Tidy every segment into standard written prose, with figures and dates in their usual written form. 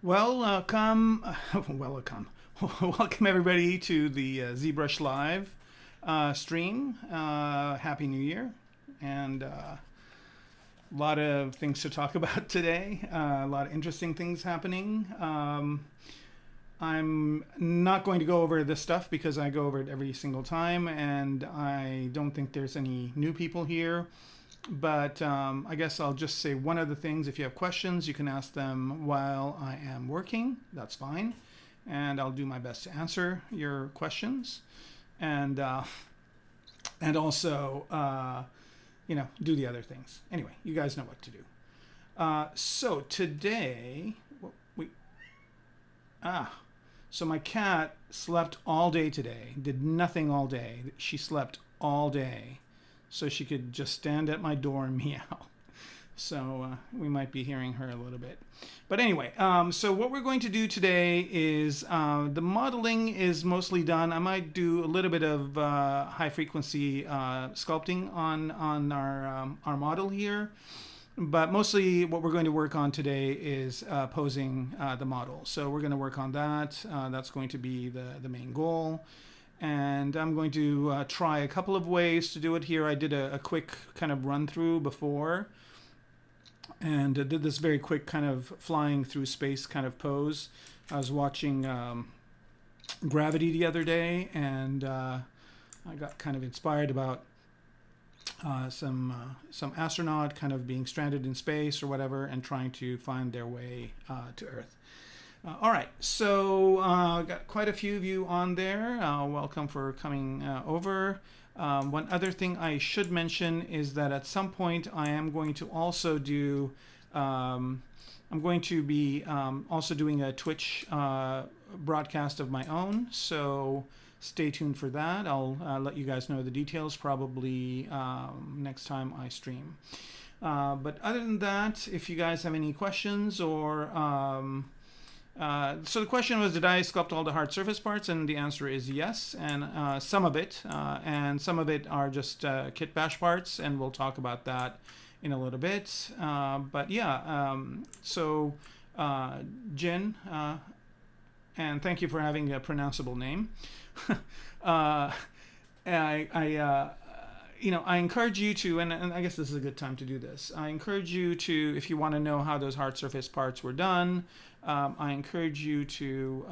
Welcome, welcome everybody to the ZBrush Live stream. Happy New Year, and a lot of things to talk about today. A lot of interesting things happening. I'm not going to go over this stuff because I go over it every single time, and I don't think there's any new people here. But I guess I'll just say one of the things. If you have questions, you can ask them while I am working. That's fine. And I'll do my best to answer your questions. And also, do the other things. Anyway, you guys know what to do. So today, so my cat slept all day today, did nothing all day. She slept all day. So she could just stand at my door and meow. So we might be hearing her a little bit. But anyway, so what we're going to do today is the modeling is mostly done. I might do a little bit of high frequency sculpting on our model here. But mostly what we're going to work on today is posing the model. So we're going to work on that. That's going to be the main goal. And I'm going to try a couple of ways to do it here. I did a quick kind of run through before and did this very quick kind of flying through space kind of pose. I was watching Gravity the other day, and I got kind of inspired about some astronaut kind of being stranded in space or whatever and trying to find their way to Earth. All right, so got quite a few of you on there. Welcome for coming over. One other thing I should mention is that at some point I am going to also do, I'm going to be also doing a Twitch broadcast of my own, so stay tuned for that. I'll let you guys know the details probably next time I stream. But other than that, if you guys have any questions or so the question was, did I sculpt all the hard surface parts? And the answer is yes, and some of it, and some of it are just kit bash parts, and we'll talk about that in a little bit. But yeah, so Jin, and thank you for having a pronounceable name. I encourage you to, and I guess this is a good time to do this. I encourage you to, if you want to know how those hard surface parts were done, I encourage you to,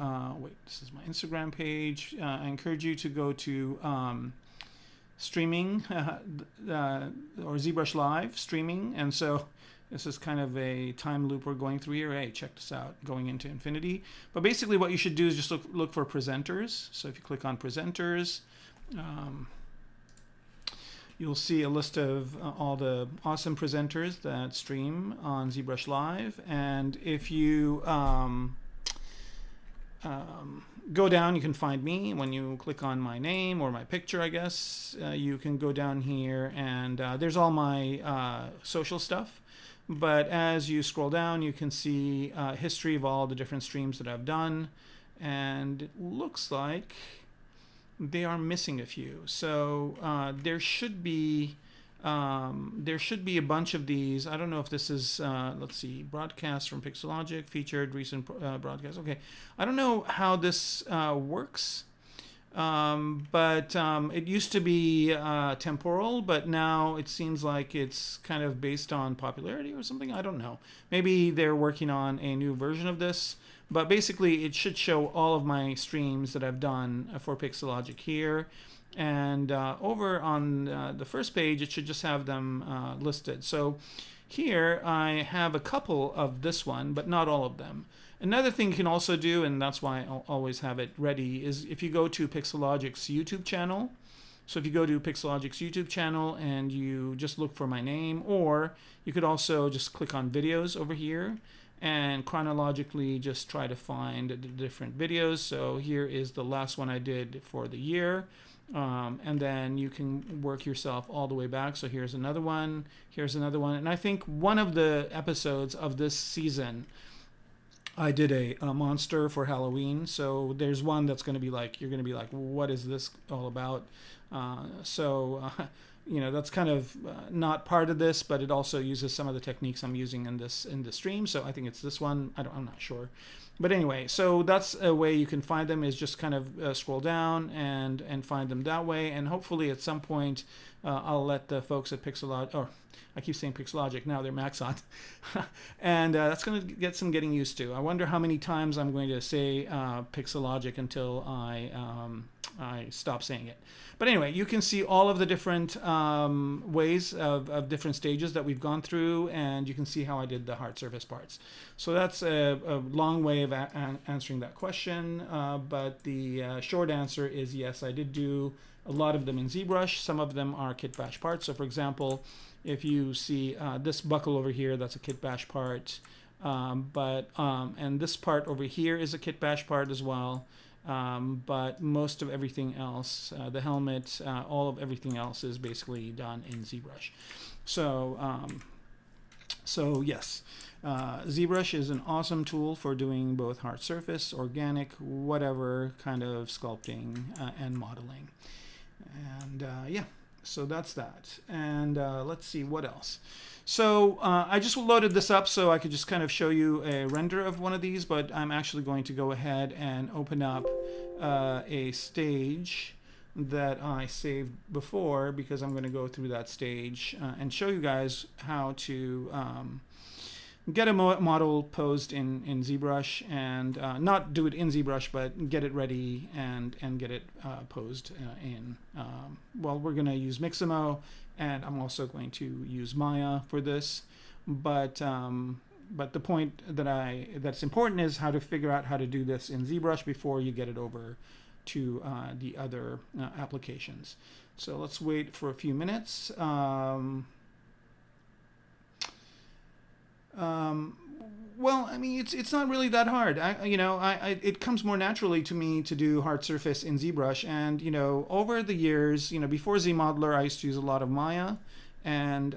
this is my Instagram page. I encourage you to go to streaming, or ZBrush Live streaming. And so this is kind of a time loop we're going through here. Hey, check this out, going into infinity. But basically what you should do is just look for presenters. So if you click on presenters, you'll see a list of all the awesome presenters that stream on ZBrush Live. And if you go down, you can find me. When you click on my name or my picture, I guess, you can go down here and there's all my social stuff. But as you scroll down, you can see history of all the different streams that I've done. And it looks like they are missing a few, so there should be a bunch of these. I don't know if this is let's see, broadcast from Pixelogic, featured recent broadcast. Okay, I don't know how this works, but it used to be temporal, but now it seems like it's kind of based on popularity or something. I don't know. Maybe they're working on a new version of this. But basically, it should show all of my streams that I've done for Pixelogic here. And over on the first page, it should just have them listed. So here, I have a couple of this one, but not all of them. Another thing you can also do, and that's why I'll always have it ready, is if you go to Pixelogic's YouTube channel. So if you go to Pixelogic's YouTube channel and you just look for my name, or you could also just click on videos over here and chronologically just try to find the different videos. So here is the last one I did for the year. And then you can work yourself all the way back. So here's another one, here's another one. And I think one of the episodes of this season, I did a monster for Halloween. So there's one that's going to be like, you're going to be like, what is this all about? that's kind of not part of this, but it also uses some of the techniques I'm using in this stream. So I think it's this one. I'm not sure. But anyway, so that's a way you can find them, is just kind of scroll down and find them that way. And hopefully at some point I'll let the folks at Pixelogic, or I keep saying Pixelogic, now they're Maxon, and that's going to get some getting used to. I wonder how many times I'm going to say Pixelogic until I stop saying it. But anyway, you can see all of the different ways of different stages that we've gone through, and you can see how I did the hard surface parts. So that's a long way of answering that question, but the short answer is yes, I did do a lot of them in ZBrush. Some of them are kit bash parts. So for example, if you see this buckle over here, that's a kit bash part, and this part over here is a kit bash part as well. But most of everything else, the helmet, all of everything else is basically done in ZBrush. So, so yes, ZBrush is an awesome tool for doing both hard surface, organic, whatever kind of sculpting and modeling. And yeah, so that's that. And let's see what else. So I just loaded this up so I could just kind of show you a render of one of these, but I'm actually going to go ahead and open up a stage that I saved before, because I'm going to go through that stage and show you guys how to get a model posed in ZBrush, and not do it in ZBrush, but get it ready and get it posed in, well, we're going to use Mixamo, and I'm also going to use Maya for this, but the point that's important is how to figure out how to do this in ZBrush before you get it over to the other applications. So let's wait for a few minutes. Well, I mean, it's not really that hard. It comes more naturally to me to do hard surface in ZBrush, and over the years, before ZModeler, I used to use a lot of Maya, and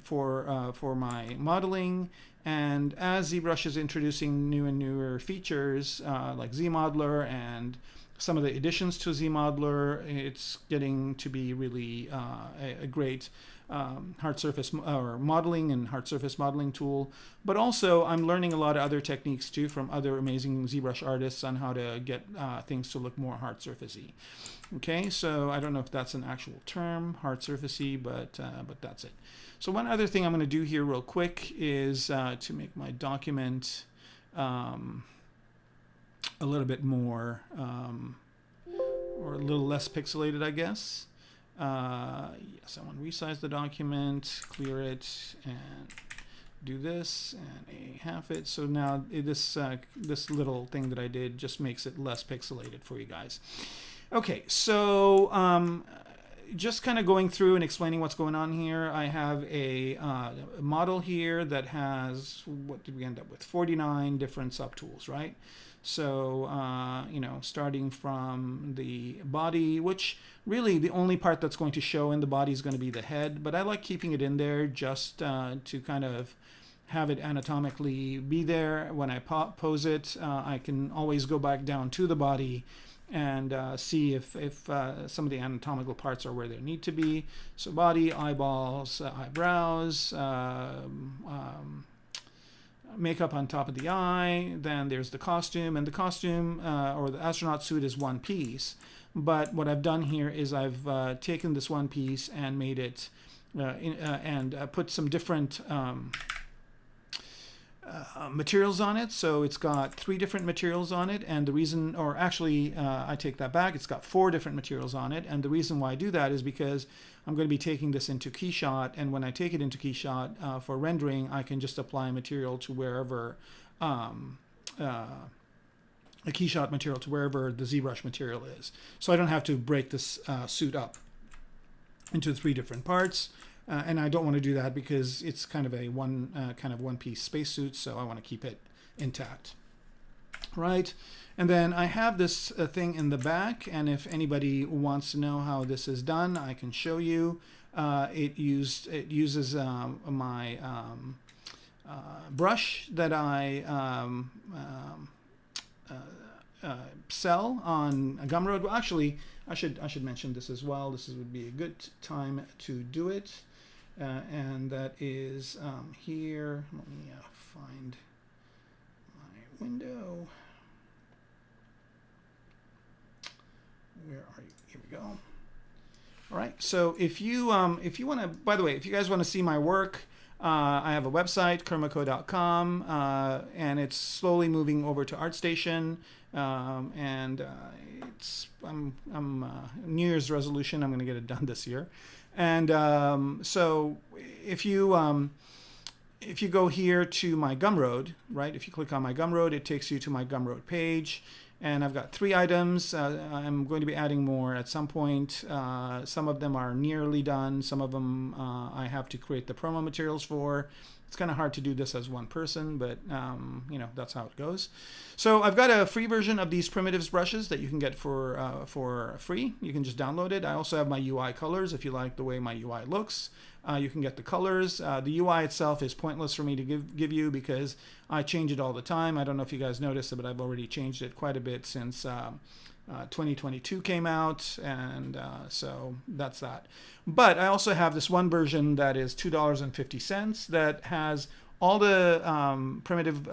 for my modeling. And as ZBrush is introducing new and newer features like ZModeler and some of the additions to ZModeler, it's getting to be really a great hard surface or modeling and hard surface modeling tool. But also I'm learning a lot of other techniques too from other amazing ZBrush artists on how to get things to look more hard surfacey. Okay, so I don't know if that's an actual term, hard surfacey, but that's it. So one other thing I'm going to do here real quick is to make my document a little bit more or a little less pixelated, I guess. Yes, I want to resize the document, clear it, and do this, and a half it. So now this little thing that I did just makes it less pixelated for you guys. Okay, so just kind of going through and explaining what's going on here. I have a model here that has, what did we end up with? 49 different subtools, right? So, starting from the body, which really the only part that's going to show in the body is going to be the head, but I like keeping it in there just to kind of have it anatomically be there. When I pose it, I can always go back down to the body and see if some of the anatomical parts are where they need to be. So body, eyeballs, eyebrows, makeup on top of the eye, then there's the costume, and the costume or the astronaut suit is one piece. But what I've done here is I've taken this one piece and made it put some different materials on it. So it's got 3 different materials on it, and the reason, or actually I take that back, it's got 4 different materials on it, and the reason why I do that is because I'm going to be taking this into Keyshot, and when I take it into Keyshot for rendering, I can just apply material to wherever a Keyshot material to wherever the ZBrush material is. So I don't have to break this suit up into 3 different parts. And I don't want to do that because it's kind of a one-piece spacesuit, so I want to keep it intact, right? And then I have this thing in the back, and if anybody wants to know how this is done, I can show you. It uses my brush that I sell on Gumroad. Well, actually, I should mention this as well. This would be a good time to do it, and that is here. Let me find my window. Where are you? Here we go. All right. So if you want to, by the way, if you guys want to see my work, I have a website, Kermaco.com, and it's slowly moving over to ArtStation. And I'm New Year's resolution. I'm going to get it done this year. And so if you go here to my Gumroad, right? If you click on my Gumroad, it takes you to my Gumroad page. And I've got 3 items. I'm going to be adding more at some point. Some of them are nearly done. Some of them I have to create the promo materials for. It's kind of hard to do this as one person, but you know, that's how it goes. So I've got a free version of these primitives brushes that you can get for free. You can just download it. I also have my UI colors. If you like the way my UI looks, you can get the colors. The UI itself is pointless for me to give you because I change it all the time. I don't know if you guys noticed it, but I've already changed it quite a bit since 2022 came out, and so that's that. But I also have this one version that is $2.50 that has all the primitive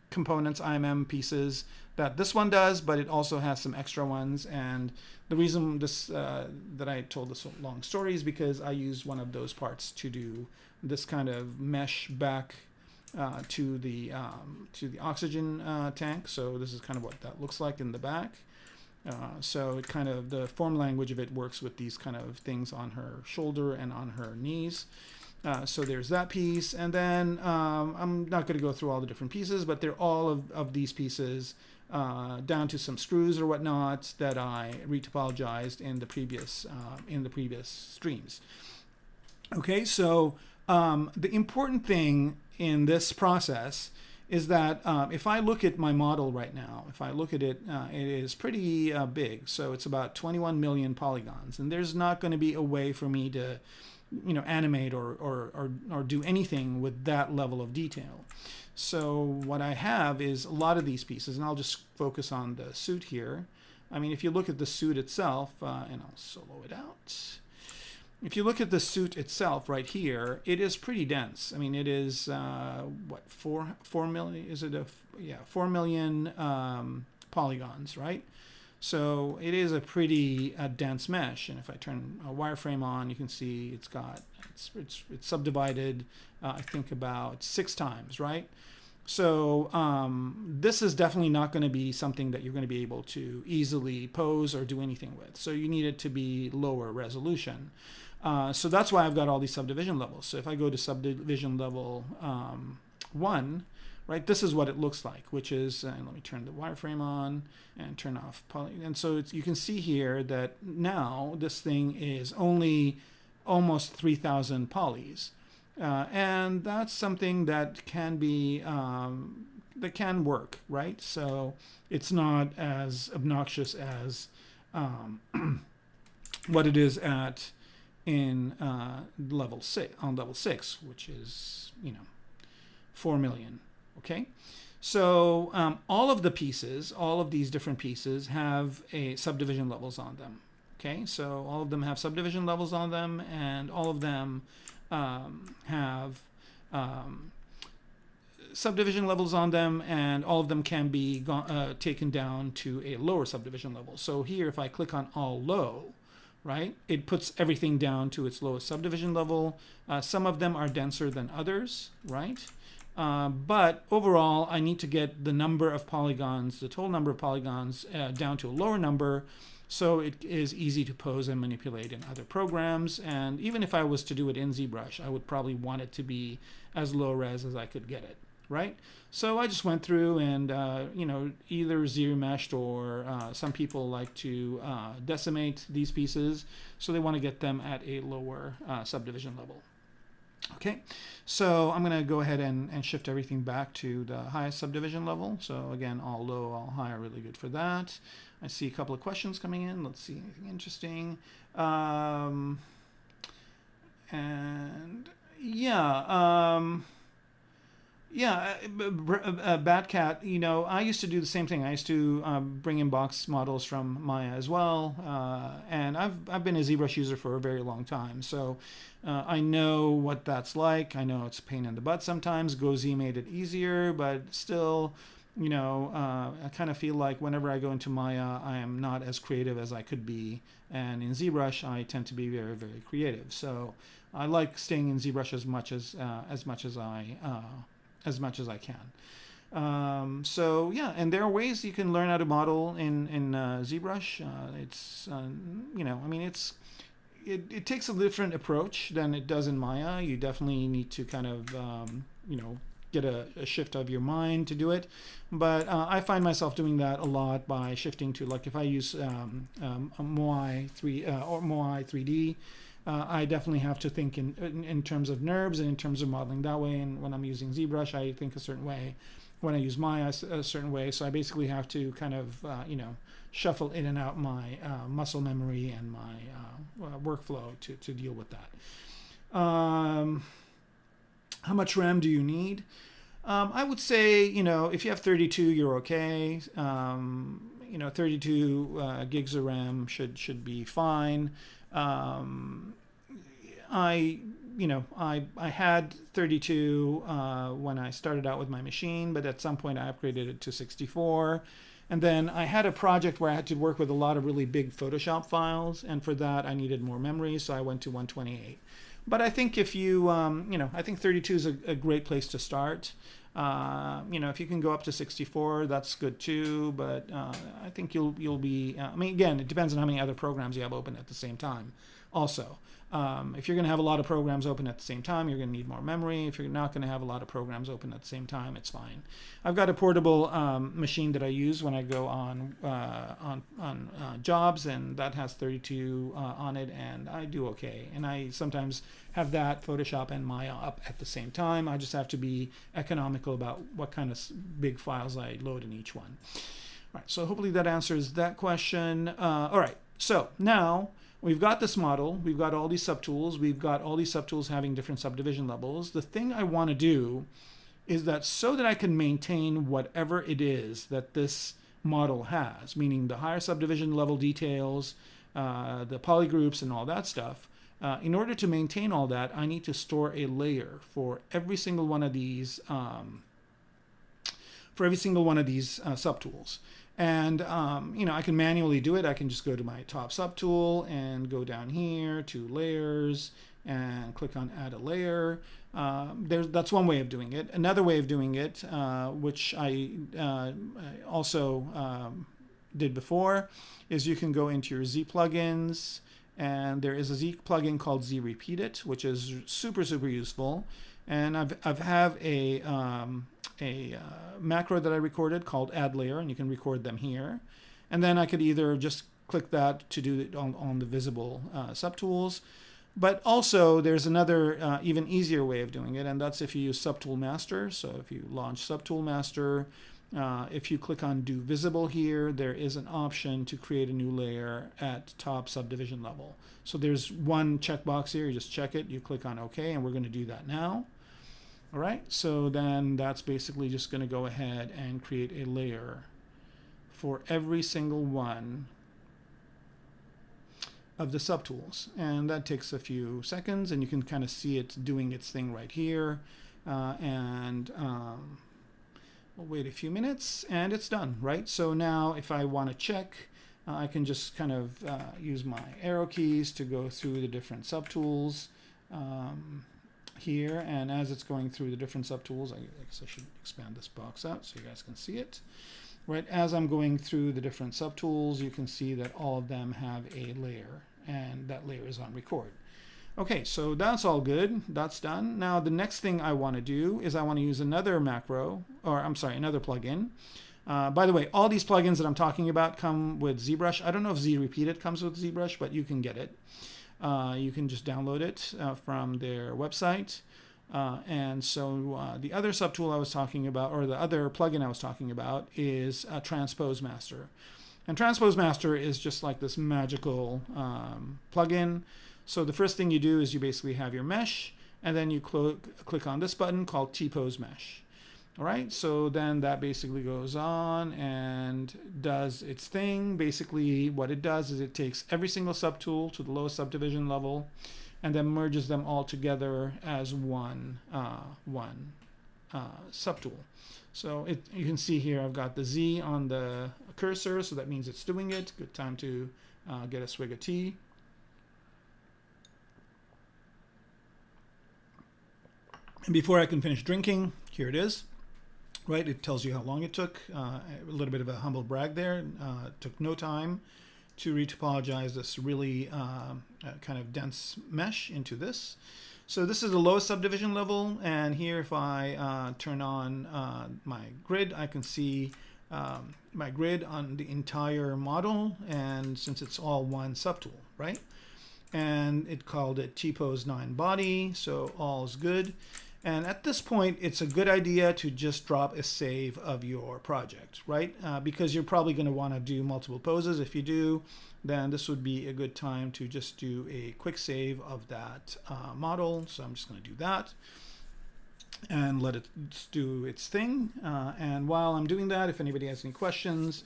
components, IMM pieces that this one does, but it also has some extra ones. And the reason this that I told this long story is because I used one of those parts to do this kind of mesh back to the oxygen tank. So this is kind of what that looks like in the back. So it kind of, the form language of it works with these kind of things on her shoulder and on her knees. So there's that piece. And then I'm not going to go through all the different pieces, but they're all of these pieces down to some screws or whatnot that I retopologized in the previous streams. Okay, so the important thing in this process is that if I look at my model right now, if I look at it, it is pretty big. So it's about 21 million polygons, and there's not going to be a way for me to, you know, animate or do anything with that level of detail. So what I have is a lot of these pieces, and I'll just focus on the suit here. I mean, if you look at the suit itself, and I'll solo it out. If you look at the suit itself right here, it is pretty dense. I mean, it is what, 4 million? Is it a 4 million polygons, right? So it is a pretty dense mesh. And if I turn a wireframe on, you can see it's subdivided. I think about 6 times, right? So this is definitely not going to be something that you're going to be able to easily pose or do anything with. So you need it to be lower resolution. So that's why I've got all these subdivision levels. So if I go to subdivision level 1, right, this is what it looks like, which is, and let me turn the wireframe on and turn off poly. And so you can see here that now this thing is only almost 3,000 polys. And that's something that can be, that can work, right? So it's not as obnoxious as what it is at in level 6, which is, you know, 4 million. Okay, so all of the pieces, all of these different pieces have a subdivision levels on them. Okay, so all of them have subdivision levels on them, and all of them have subdivision levels on them, and all of them can be taken down to a lower subdivision level. So here, if I click on all low, right, it puts everything down to its lowest subdivision level. Some of them are denser than others, right? But overall, I need to get the number of polygons, the total number of polygons, down to a lower number, so it is easy to pose and manipulate in other programs. And even if I was to do it in ZBrush, I would probably want it to be as low res as I could get it, right? So I just went through and, you know, either zero meshed, or some people like to decimate these pieces, so they want to get them at a lower subdivision level. Okay, so I'm going to go ahead and shift everything back to the highest subdivision level. So again, all low, all high are really good for that. I see a couple of questions coming in. Let's see anything interesting. And yeah, Yeah, Batcat, you know, I used to do the same thing. I used to bring in box models from Maya as well. And I've been a ZBrush user for a very long time. So I know what that's like. I know it's a pain in the butt sometimes. GoZ made it easier, but still, you know, I kind of feel like whenever I go into Maya, I am not as creative as I could be. And in ZBrush, I tend to be very, very creative. So I like staying in ZBrush as much as I can. So yeah, and there are ways you can learn how to model in ZBrush. It's you know, I mean, it takes a different approach than it does in Maya. You definitely need to kind of you know, get a shift of your mind to do it. But I find myself doing that a lot by shifting to, like, if I use a Moai 3 or Moai 3D. I definitely have to think in terms of NURBS and in terms of modeling that way. And when I'm using ZBrush, I think a certain way. When I use Maya, a certain way. So I basically have to kind of, you know, shuffle in and out my muscle memory and my workflow to deal with that. How much RAM do you need? I would say, you know, if you have 32, you're okay. You know, 32 gigs of RAM should be fine. I had 32 when I started out with my machine, but at some point I upgraded it to 64. And then I had a project where I had to work with a lot of really big Photoshop files, and for that I needed more memory, so I went to 128. But I think if you, you know, I think 32 is a great place to start. You know, if you can go up to 64, that's good too. But I think you'll be. I mean, again, it depends on how many other programs you have open at the same time. Also, if you're going to have a lot of programs open at the same time, you're going to need more memory. If you're not going to have a lot of programs open at the same time, it's fine. I've got a portable machine that I use when I go on jobs, and that has 32 on it, and I do okay. And I sometimes have that, Photoshop and Maya up at the same time. I just have to be economical about what kind of big files I load in each one. All right, so hopefully that answers that question. All right, so now we've got this model, we've got all these subtools, we've got all these subtools having different subdivision levels. The thing I want to do is that so that I can maintain whatever it is that this model has, meaning the higher subdivision level details, the polygroups and all that stuff, in order to maintain all that, I need to store a layer for every single one of these subtools. And you know, I can manually do it. I can just go to my top subtool and go down here to layers and click on add a layer. That's one way of doing it. Another way of doing it, which I also did before, is you can go into your Z plugins, and there is a Z plugin called ZRepeat, which is super useful. And I've have a macro that I recorded called add layer, and you can record them here. And then I could either just click that to do it on the visible subtools. But also there's another even easier way of doing it, and that's if you use Subtool Master. So if you launch Subtool Master, if you click on Do Visible here, there is an option to create a new layer at top subdivision level. So there's one checkbox here, you just check it, you click on OK, and we're going to do that now. All right, so then that's basically just going to go ahead and create a layer for every single one of the subtools. And that takes a few seconds, and you can kind of see it doing its thing right here. We'll wait a few minutes, and it's done, right? So now if I want to check, I can just kind of use my arrow keys to go through the different subtools here. And as it's going through the different subtools, I guess I should expand this box out so you guys can see it. Right, as I'm going through the different subtools, you can see that all of them have a layer, and that layer is on record. Okay, so that's all good. That's done. Now the next thing I want to do is I want to use another macro, or I'm sorry, another plugin. By the way, all these plugins that I'm talking about come with ZBrush. I don't know if ZRepeat comes with ZBrush, but you can get it. You can just download it from their website. And so the other subtool I was talking about, or the other plugin I was talking about, is Transpose Master. And Transpose Master is just like this magical plugin. So the first thing you do is you basically have your mesh, and then you click on this button called T-Pose Mesh. And then you click on this button called Transpose Mesh. All right, so then that basically goes on and does its thing. Basically, what it does is it takes every single subtool to the lowest subdivision level and then merges them all together as one subtool. So you can see here I've got the Z on the cursor, so that means it's doing it. Good time to get a swig of tea. And before I can finish drinking, here it is. Right, it tells you how long it took. A little bit of a humble brag there. It took no time to retopologize this really kind of dense mesh into this. So this is the lowest subdivision level, and here if I turn on my grid, I can see my grid on the entire model, and since it's all one subtool, right? And it called it T-pose 9 body, so all's good. And at this point, it's a good idea to just drop a save of your project, right? Because you're probably going to want to do multiple poses. If you do, then this would be a good time to just do a quick save of that model. So I'm just going to do that and let it do its thing. And while I'm doing that, if anybody has any questions,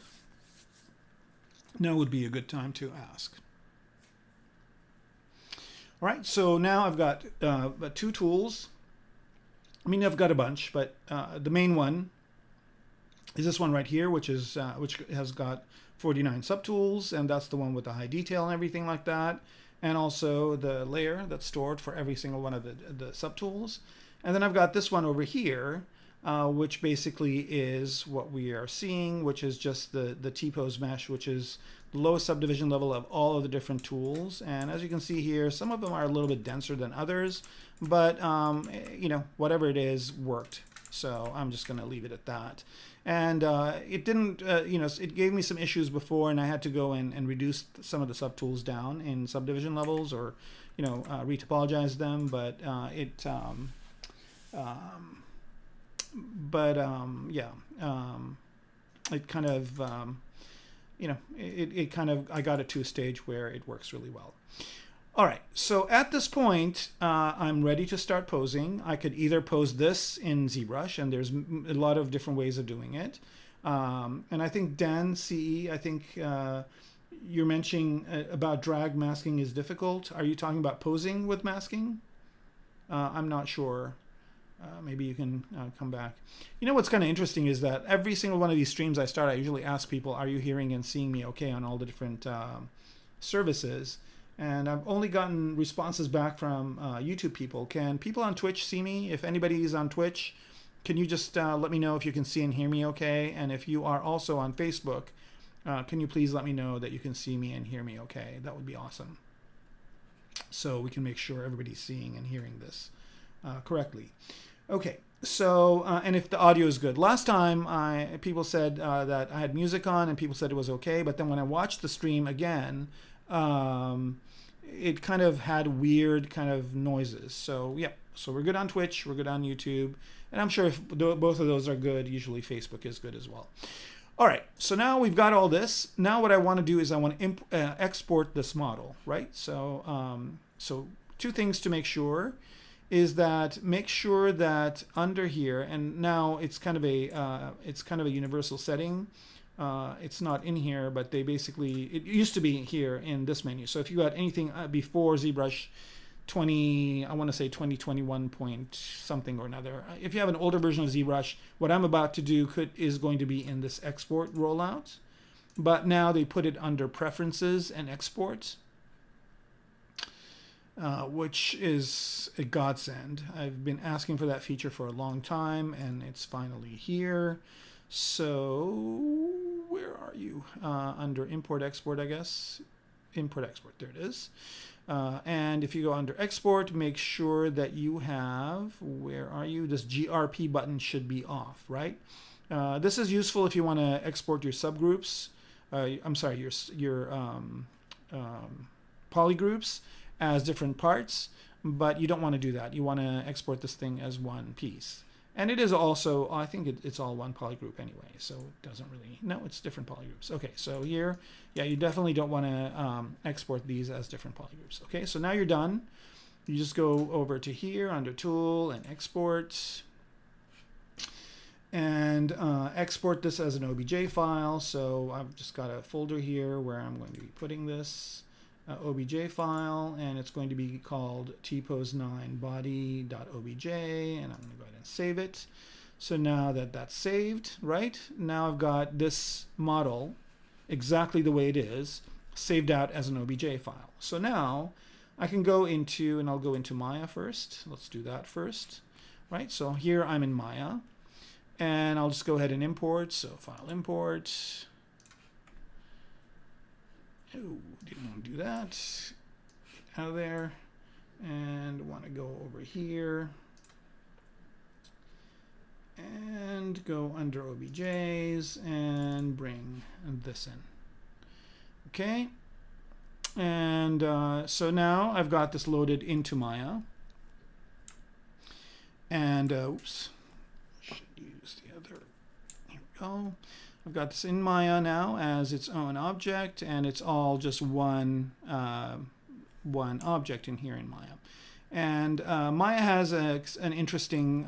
now would be a good time to ask. All right, so now I've got two tools. I mean, I've got a bunch, but the main one is this one right here, which has got 49 subtools, and that's the one with the high detail and everything like that, and also the layer that's stored for every single one of the subtools. And then I've got this one over here, which basically is what we are seeing, which is just the T-pose mesh, which is the lowest subdivision level of all of the different tools. And as you can see here, some of them are a little bit denser than others, but you know, whatever it is worked. So I'm just going to leave it at that. And it didn't, you know, it gave me some issues before, and I had to go in and reduce some of the subtools down in subdivision levels, or, you know, retopologize them. But it kind of, you know, it kind of, I got it to a stage where it works really well. All right, so at this point, I'm ready to start posing. I could either pose this in ZBrush, and there's a lot of different ways of doing it. And I think Dan CE, I think you're mentioning about drag masking is difficult. Are you talking about posing with masking? I'm not sure. Maybe you can come back. You know what's kind of interesting is that every single one of these streams I start, I usually ask people, are you hearing and seeing me okay on all the different services? And I've only gotten responses back from YouTube people. Can people on Twitch see me? If anybody is on Twitch, can you just let me know if you can see and hear me okay? And if you are also on Facebook, can you please let me know that you can see me and hear me okay? That would be awesome. So we can make sure everybody's seeing and hearing this correctly. Okay, so, and if the audio is good. Last time, people said that I had music on, and people said it was okay, but then when I watched the stream again, it kind of had weird kind of noises. So, yeah, so we're good on Twitch, we're good on YouTube, and I'm sure if both of those are good, usually Facebook is good as well. All right, so now we've got all this. Now what I want to do is I want to export this model, right? So, so two things to make sure is that make sure that under here, and now it's kind of a universal setting. It's not in here, but they basically, it used to be here in this menu. So if you got anything before ZBrush 20, I want to say 2021 point something or another. If you have an older version of ZBrush, what I'm about to do is going to be in this export rollout. But now they put it under preferences and export, which is a godsend. I've been asking for that feature for a long time, and it's finally here. So where are you? Under import export, I guess. Import export, there it is. And if you go under export, make sure that you have, where are you? This GRP button should be off, right? This is useful if you want to export your subgroups. I'm sorry, your polygroups as different parts, but you don't want to do that. You want to export this thing as one piece. And it is also, I think it's all one polygroup anyway, so it doesn't really, no, it's different polygroups. Okay, so here, yeah, you definitely don't want to export these as different polygroups. Okay, so now you're done. You just go over to here under Tool and Export. and export this as an OBJ file. So I've just got a folder here where I'm going to be putting this OBJ file, and it's going to be called tpose9 body.obj, and I'm going to go ahead and save it. So now that that's saved, right, now I've got this model exactly the way it is, saved out as an OBJ file. So now I can go into, and I'll go into Maya first. Let's do that first, right? So here I'm in Maya, and I'll just go ahead and import. So file import. Oh, didn't want to do that. Get out of there, and want to go over here and go under OBJs and bring this in. Okay, and so now I've got this loaded into Maya, and oops, should use the other. Here we go. I've got this in Maya now as its own object, and it's all just one object in here in Maya. And Maya has an interesting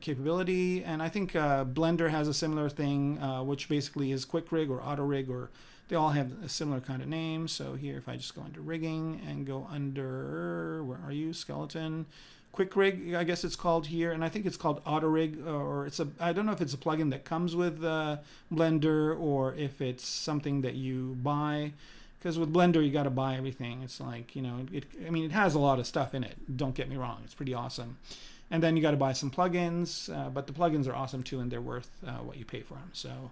capability, and I think Blender has a similar thing, which basically is quick rig or auto rig, or they all have a similar kind of name. So here, if I just go under rigging and go under, where are you, skeleton? Quick rig, I guess it's called here, and I think it's called auto rig, or it's a, I don't know if it's a plugin that comes with Blender or if it's something that you buy. Because with Blender, you got to buy everything. It's like, you know, I mean, it has a lot of stuff in it. Don't get me wrong. It's pretty awesome. And then you got to buy some plugins, but the plugins are awesome too, and they're worth what you pay for them. So,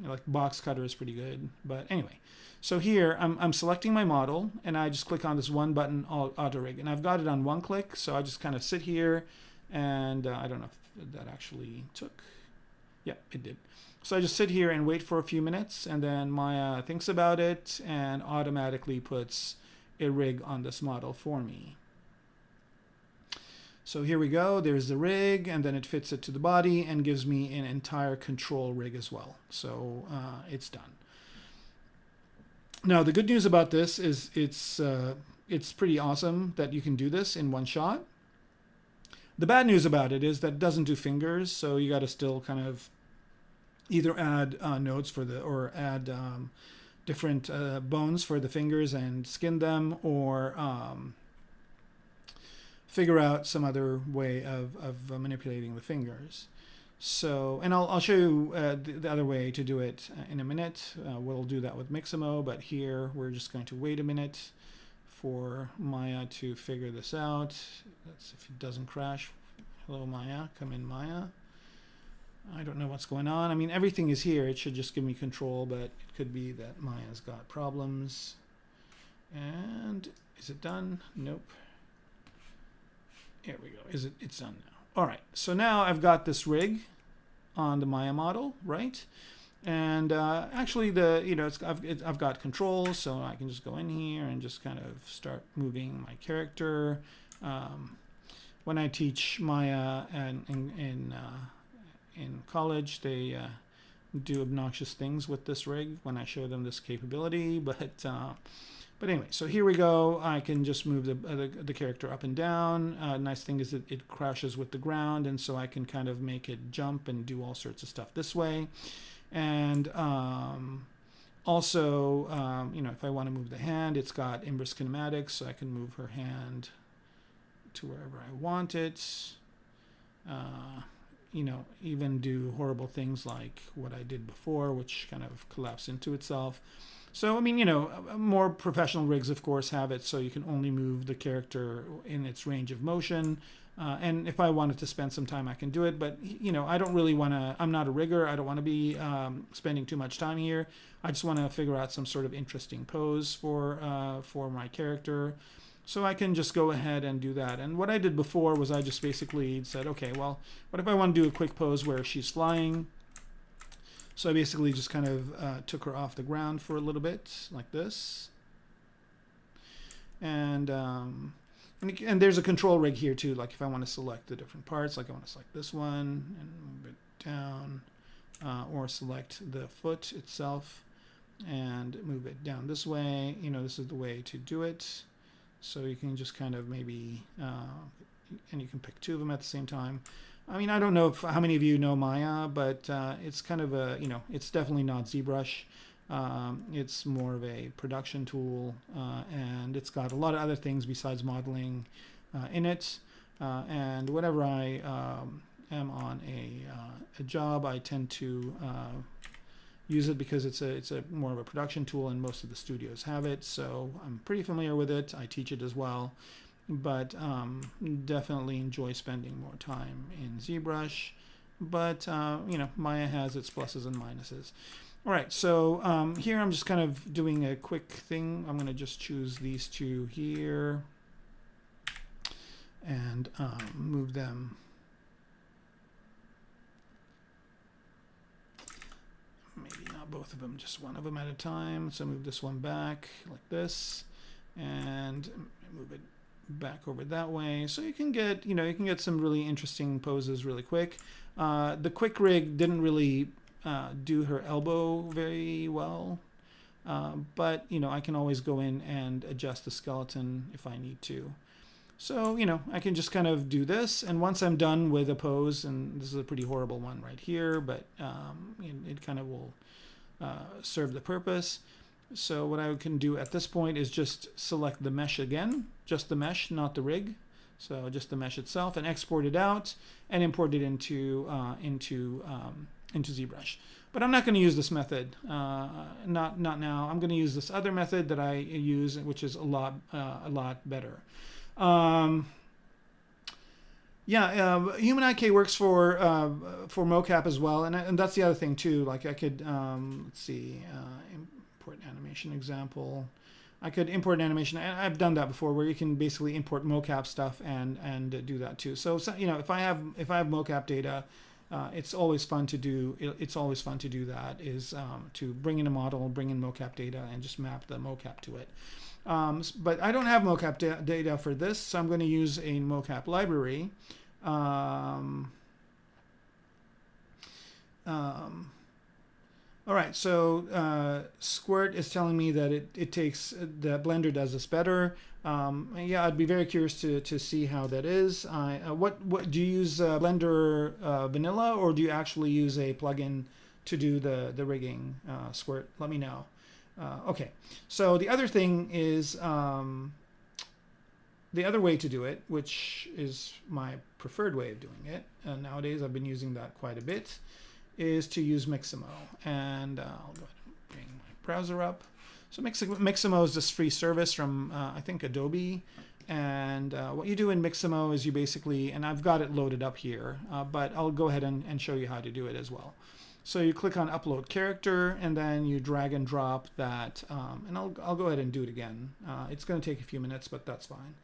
like Box Cutter is pretty good. But anyway, so here I'm selecting my model, and I just click on this one button, Auto Rig, and I've got it on one click. So I just kind of sit here, and I don't know if that actually took. Yeah, it did. So I just sit here and wait for a few minutes, and then Maya thinks about it and automatically puts a rig on this model for me. So here we go. There's the rig, and then it fits it to the body and gives me an entire control rig as well. So it's done. Now the good news about this is it's pretty awesome that you can do this in one shot. The bad news about it is that it doesn't do fingers, so you got to still kind of either add nodes for the, or add different bones for the fingers and skin them, or figure out some other way of manipulating the fingers. So, and I'll show you the other way to do it in a minute. We'll do that with Mixamo, but here we're just going to wait a minute for Maya to figure this out. That's if it doesn't crash. Hello, Maya. Come in, Maya. I don't know what's going on. I mean, everything is here. It should just give me control, but it could be that Maya's got problems. And is it done? Nope. Here we go. It's done now. All right. So now I've got this rig on the Maya model, right? And actually, I've got controls, so I can just go in here and just kind of start moving my character. When I teach Maya in college, they do obnoxious things with this rig when I show them this capability. But anyway, so here we go. I can just move the character up and down. Nice thing is that it crashes with the ground, and so I can kind of make it jump and do all sorts of stuff this way. And also, if I want to move the hand, it's got inverse kinematics, so I can move her hand to wherever I want it. Even do horrible things like what I did before, which kind of collapsed into itself. So, I mean, more professional rigs, of course, have it so you can only move the character in its range of motion. And if I wanted to spend some time, I can do it. But, I don't really want to, I'm not a rigger. I don't want to be spending too much time here. I just want to figure out some sort of interesting pose for my character. So I can just go ahead and do that. And what I did before was I just basically said, okay, well, what if I want to do a quick pose where she's flying? So I basically just kind of took her off the ground for a little bit, like this. And there's a control rig here too, like if I want to select the different parts, like I want to select this one and move it down, or select the foot itself and move it down this way. This is the way to do it. So you can just kind of maybe, and you can pick two of them at the same time. I mean, I don't know how many of you know Maya, but it's kind of a, it's definitely not ZBrush. It's more of a production tool, and it's got a lot of other things besides modeling in it. And whenever I am on a job, I tend to use it because it's a more of a production tool, and most of the studios have it. So I'm pretty familiar with it. I teach it as well, but definitely enjoy spending more time in ZBrush. But Maya has its pluses and minuses. All right, so here I'm just kind of doing a quick thing. I'm going to just choose these two here and move them. Maybe not both of them, just one of them at a time. So move this one back like this, and move it back over that way. So you can get, you can get some really interesting poses really quick. The quick rig didn't really do her elbow very well, but I can always go in and adjust the skeleton if I need to. So I can just kind of do this, and once I'm done with a pose, and this is a pretty horrible one right here, but it kind of will serve the purpose. So what I can do at this point is just select the mesh again, just the mesh, not the rig. So just the mesh itself, and export it out and import it into ZBrush. But I'm not going to use this method, not now. I'm going to use this other method that I use, which is a lot better. Human IK works for mocap as well, and that's the other thing too. Like I could let's see, import animation example. I could import an animation, and I've done that before, where you can basically import mocap stuff and do that too. So if I have mocap data, it's always fun to do. It's always fun to do that. Is to bring in a model, bring in mocap data, and just map the mocap to it. But I don't have mocap data for this, so I'm going to use a mocap library. All right, so Squirt is telling me that it takes, the Blender does this better. Yeah, I'd be very curious to see how that is. What do you use Blender vanilla, or do you actually use a plugin to do the rigging? Squirt, let me know. Okay, so the other thing is the other way to do it, which is my preferred way of doing it. Nowadays, I've been using that quite a bit, is to use Mixamo. And I'll go ahead and bring my browser up. So Mixamo is this free service from, I think, Adobe. And what you do in Mixamo is you basically, and I've got it loaded up here, but I'll go ahead and show you how to do it as well. So you click on Upload Character, and then you drag and drop that. And I'll go ahead and do it again. It's going to take a few minutes, but that's fine.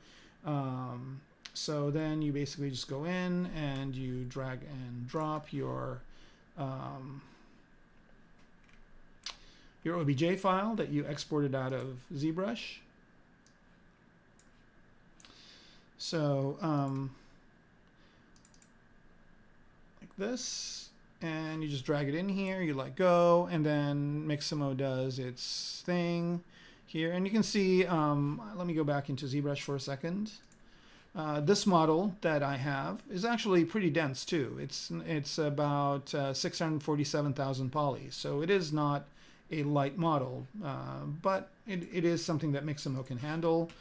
So then you basically just go in and you drag and drop your OBJ file that you exported out of ZBrush. So like this, and you just drag it in here, you let go, and then Mixamo does its thing here. And you can see, let me go back into ZBrush for a second. This model that I have is actually pretty dense too. It's about 647,000 polys, so it is not a light model, but it is something that Mixamo can handle.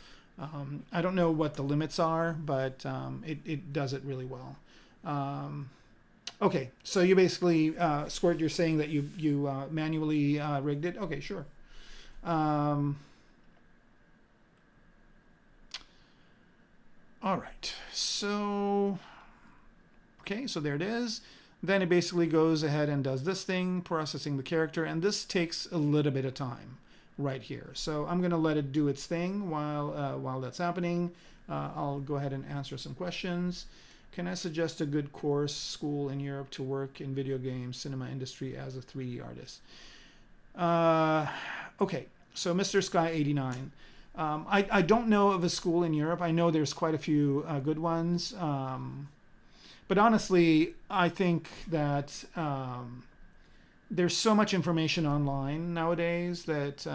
I don't know what the limits are, but it does it really well. Okay, so you basically, Squirt, you're saying that you manually rigged it? Okay, sure. All right, so, okay, so there it is. Then it basically goes ahead and does this thing, processing the character, and this takes a little bit of time right here. So I'm going to let it do its thing while that's happening. I'll go ahead and answer some questions. Can I suggest a good course, school in Europe to work in video games, cinema industry as a 3D artist? Okay, so Mr. Sky 89. I don't know of a school in Europe. I know there's quite a few good ones. But honestly, I think that there's so much information online nowadays that,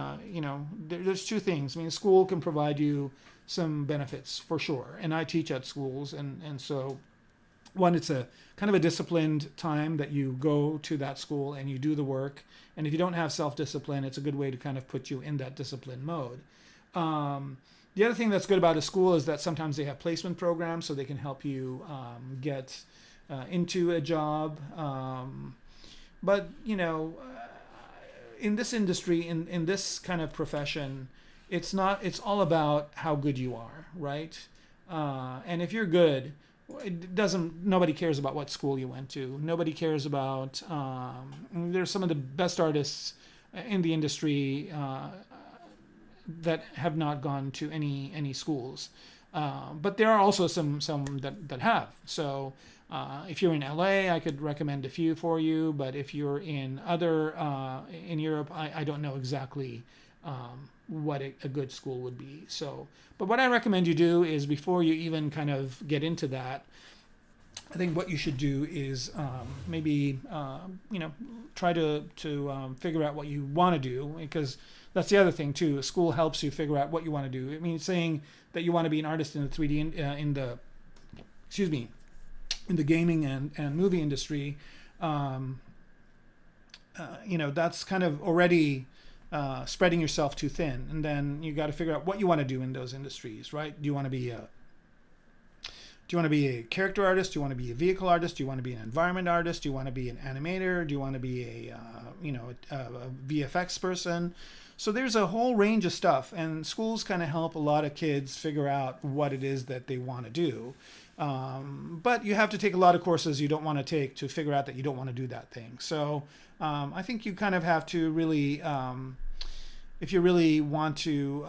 there's two things. I mean, a school can provide you some benefits for sure. And I teach at schools, and so one, it's a kind of a disciplined time that you go to that school and you do the work. And if you don't have self-discipline, it's a good way to kind of put you in that discipline mode. The other thing that's good about a school is that sometimes they have placement programs, so they can help you get into a job. But you know, in this industry, in this kind of profession, it's all about how good you are, right? And if you're good, nobody cares about what school you went to. Nobody cares about, there's some of the best artists in the industry that have not gone to any schools. But there are also some that have. So if you're in LA, I could recommend a few for you. But if you're in in Europe, I don't know exactly what a good school would be. So, but what I recommend you do is, before you even kind of get into that, I think what you should do is maybe try to figure out what you want to do, because that's the other thing too. A school helps you figure out what you want to do. I mean, saying that you want to be an artist in the 3D in the gaming and movie industry, that's kind of already spreading yourself too thin. And then you got to figure out what you want to do in those industries, right? Do you want to be a character artist? Do you want to be a vehicle artist? Do you want to be an environment artist? Do you want to be an animator? Do you want to be a VFX person? So there's a whole range of stuff, and schools kind of help a lot of kids figure out what it is that they want to do. But you have to take a lot of courses you don't want to take to figure out that you don't want to do that thing. So I think you kind of have to really, if you really want to,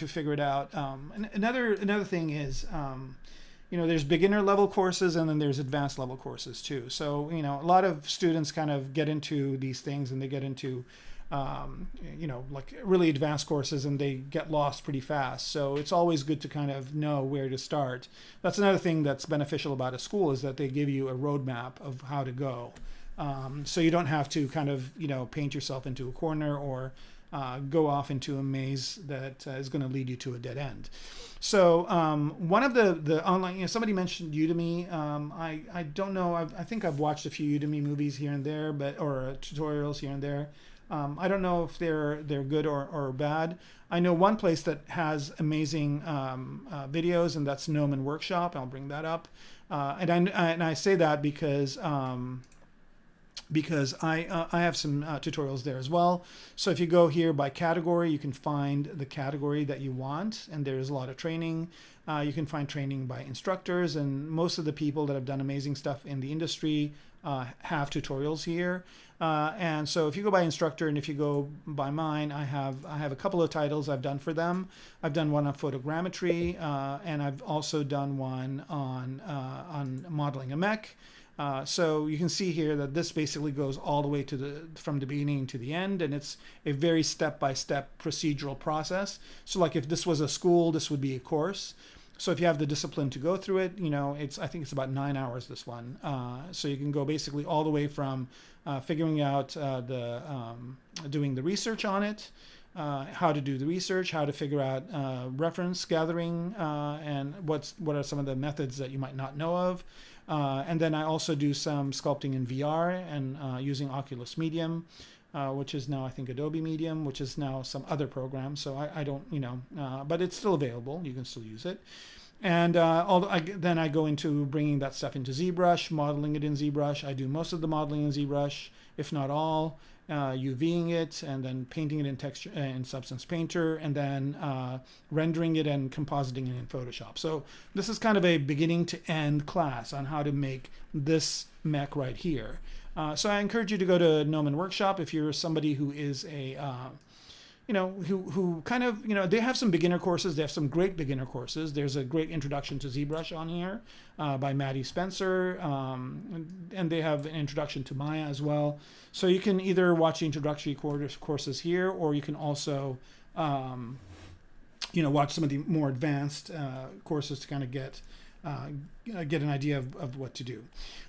figure it out. And another thing is, there's beginner level courses, and then there's advanced level courses too. So, a lot of students kind of get into these things, and they get into like really advanced courses, and they get lost pretty fast. So it's always good to kind of know where to start. That's another thing that's beneficial about a school, is that they give you a roadmap of how to go. So you don't have to kind of, paint yourself into a corner, or go off into a maze that is going to lead you to a dead end. So one of the online, somebody mentioned Udemy. I don't know. I think I've watched a few Udemy movies here and there, or tutorials here and there. I don't know if they're good or bad. I know one place that has amazing videos, and that's Gnomon Workshop. I'll bring that up. And I say that because I have some tutorials there as well. So if you go here by category, you can find the category that you want, and there's a lot of training. You can find training by instructors, and most of the people that have done amazing stuff in the industry have tutorials here. And so if you go by instructor, and if you go by mine, I have a couple of titles I've done for them. I've done one on photogrammetry, and I've also done one on modeling a mech. So you can see here that this basically goes all the way from the beginning to the end, and it's a very step-by-step procedural process. So like if this was a school, this would be a course. So if you have the discipline to go through it, I think it's about 9 hours, this one. So you can go basically all the way from figuring out doing the research on it, how to do the research, how to figure out reference gathering, and what are some of the methods that you might not know of. And then I also do some sculpting in VR and using Oculus Medium, which is now, I think, Adobe Medium, which is now some other program. So I don't, but it's still available. You can still use it. And then I go into bringing that stuff into ZBrush, modeling it in ZBrush. I do most of the modeling in ZBrush, if not all, UVing it, and then painting it in texture in Substance Painter, and then rendering it and compositing it in Photoshop. So this is kind of a beginning to end class on how to make this mech right here. So I encourage you to go to Gnomon Workshop if you're somebody who is a who kind of, they have some beginner courses. They have some great beginner courses. There's a great introduction to ZBrush on here by Maddie Spencer, and they have an introduction to Maya as well. So you can either watch the introductory courses here, or you can also, watch some of the more advanced courses to kind of get an idea of what to do.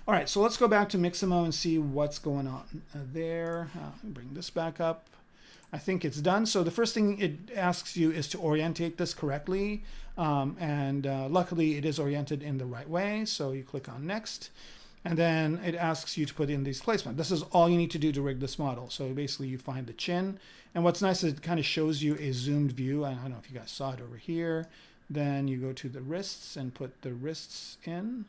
All right, so let's go back to Mixamo and see what's going on there. Bring this back up. I think it's done. So the first thing it asks you is to orientate this correctly. Luckily it is oriented in the right way. So you click on next, and then it asks you to put in these placement. This is all you need to do to rig this model. So basically you find the chin, and what's nice is it kind of shows you a zoomed view. I don't know if you guys saw it over here. Then you go to the wrists and put the wrists in.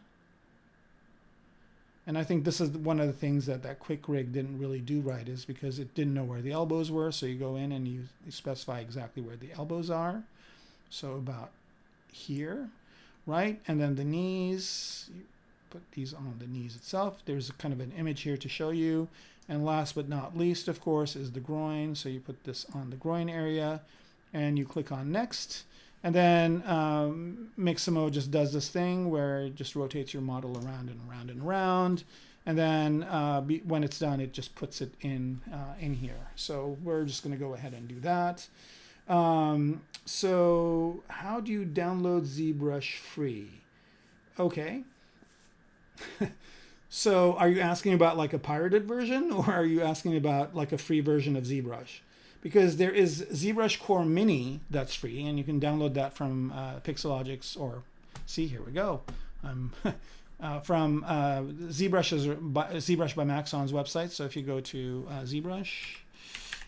And I think this is one of the things that that quick rig didn't really do right, is because it didn't know where the elbows were. So you go in and you specify exactly where the elbows are. So about here, right? And then the knees, you put these on the knees itself. There's kind of an image here to show you. And last but not least, of course, is the groin. So you put this on the groin area and you click on next. And then Mixamo just does this thing where it just rotates your model around and around and around. And then when it's done, it just puts it in here. So we're just going to go ahead and do that. So how do you download ZBrush free? Okay. So are you asking about like a pirated version, or are you asking about like a free version of ZBrush? Because there is ZBrush Core Mini that's free, and you can download that from Pixelogics, or see, here we go. From ZBrush by Maxon's website. So if you go to ZBrush,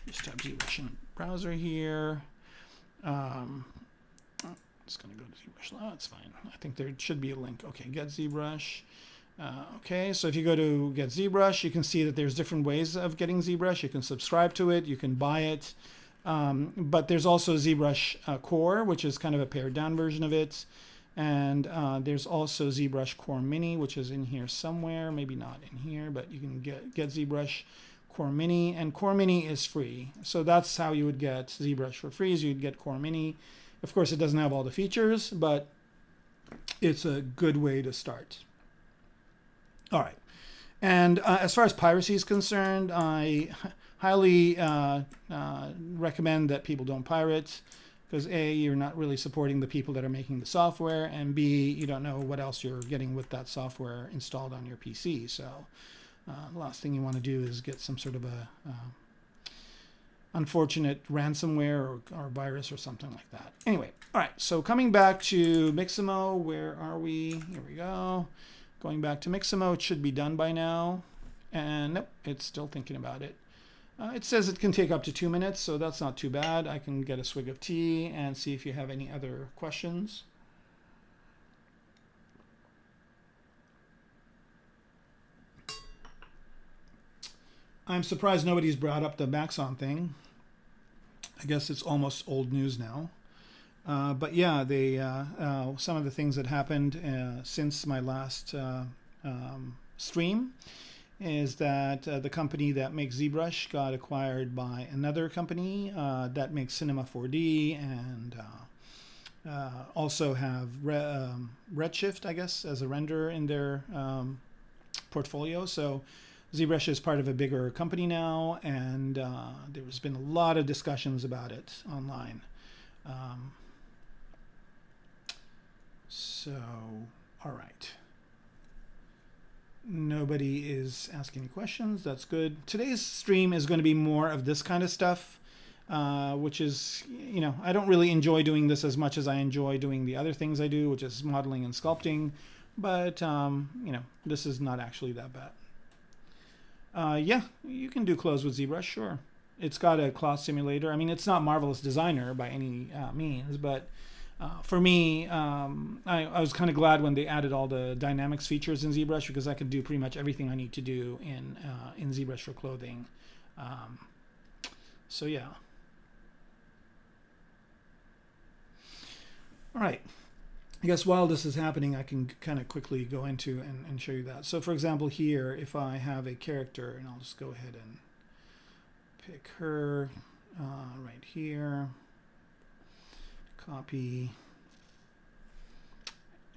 just type ZBrush in the browser here. Just going to go to ZBrush. Oh, that's fine. I think there should be a link. Okay, get ZBrush. Okay, so if you go to get ZBrush, you can see that there's different ways of getting ZBrush. You can subscribe to it, you can buy it, but there's also ZBrush Core, which is kind of a pared down version of it, and there's also ZBrush Core Mini, which is in here somewhere, maybe not in here, but you can get ZBrush Core Mini, and Core Mini is free. So that's how you would get ZBrush for free, is you'd get Core Mini. Of course, it doesn't have all the features, but it's a good way to start. All right, and as far as piracy is concerned, I highly recommend that people don't pirate, because A, you're not really supporting the people that are making the software, and B, you don't know what else you're getting with that software installed on your PC. So the last thing you want to do is get some sort of a unfortunate ransomware or virus or something like that. Anyway, all right, so coming back to Mixamo, where are we? Here we go. Going back to Mixamo, it should be done by now. And nope, it's still thinking about it. It says it can take up to 2 minutes, so that's not too bad. I can get a swig of tea and see if you have any other questions. I'm surprised nobody's brought up the Maxon thing. I guess it's almost old news now. But yeah, some of the things that happened since my last stream is that the company that makes ZBrush got acquired by another company that makes Cinema 4D and also have Redshift, I guess, as a renderer in their portfolio. So ZBrush is part of a bigger company now, and there's been a lot of discussions about it online. So, all right. Nobody is asking any questions. That's good. Today's stream is going to be more of this kind of stuff, which is, you know, I don't really enjoy doing this as much as I enjoy doing the other things I do, which is modeling and sculpting. But, you know, this is not actually that bad. Yeah, you can do clothes with ZBrush, sure. It's got a cloth simulator. I mean, it's not Marvelous Designer by any means, but for me, I was kind of glad when they added all the dynamics features in ZBrush, because I could do pretty much everything I need to do in ZBrush for clothing. So yeah. All right. I guess while this is happening, I can kind of quickly go into and show you that. So for example, here, if I have a character, and I'll just go ahead and pick her right here, copy,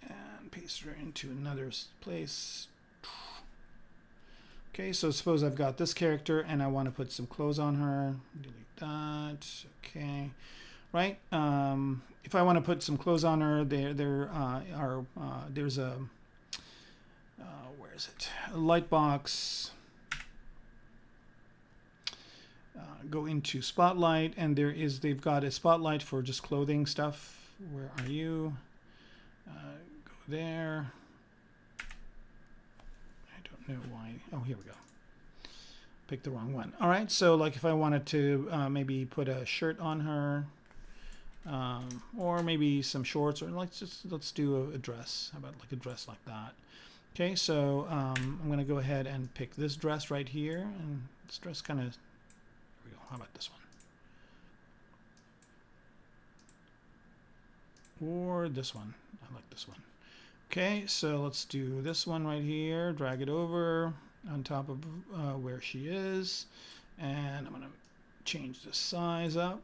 and paste her into another place. Okay, so suppose I've got this character and I want to put some clothes on her. Delete that. Okay, right. If I want to put some clothes on her, there's a where is it? A light box. go into Spotlight, and they've got a Spotlight for just clothing stuff. Where are you? Go there. I don't know why. Oh, here we go. Picked the wrong one. All right, so like if I wanted to maybe put a shirt on her, or maybe some shorts, or let's do a dress. How about like a dress like that? Okay, so I'm going to go ahead and pick this dress right here, and this dress kind of. Here we go. How about this one? Or this one. I like this one. Okay, so let's do this one right here. Drag it over on top of where she is, and I'm going to change the size up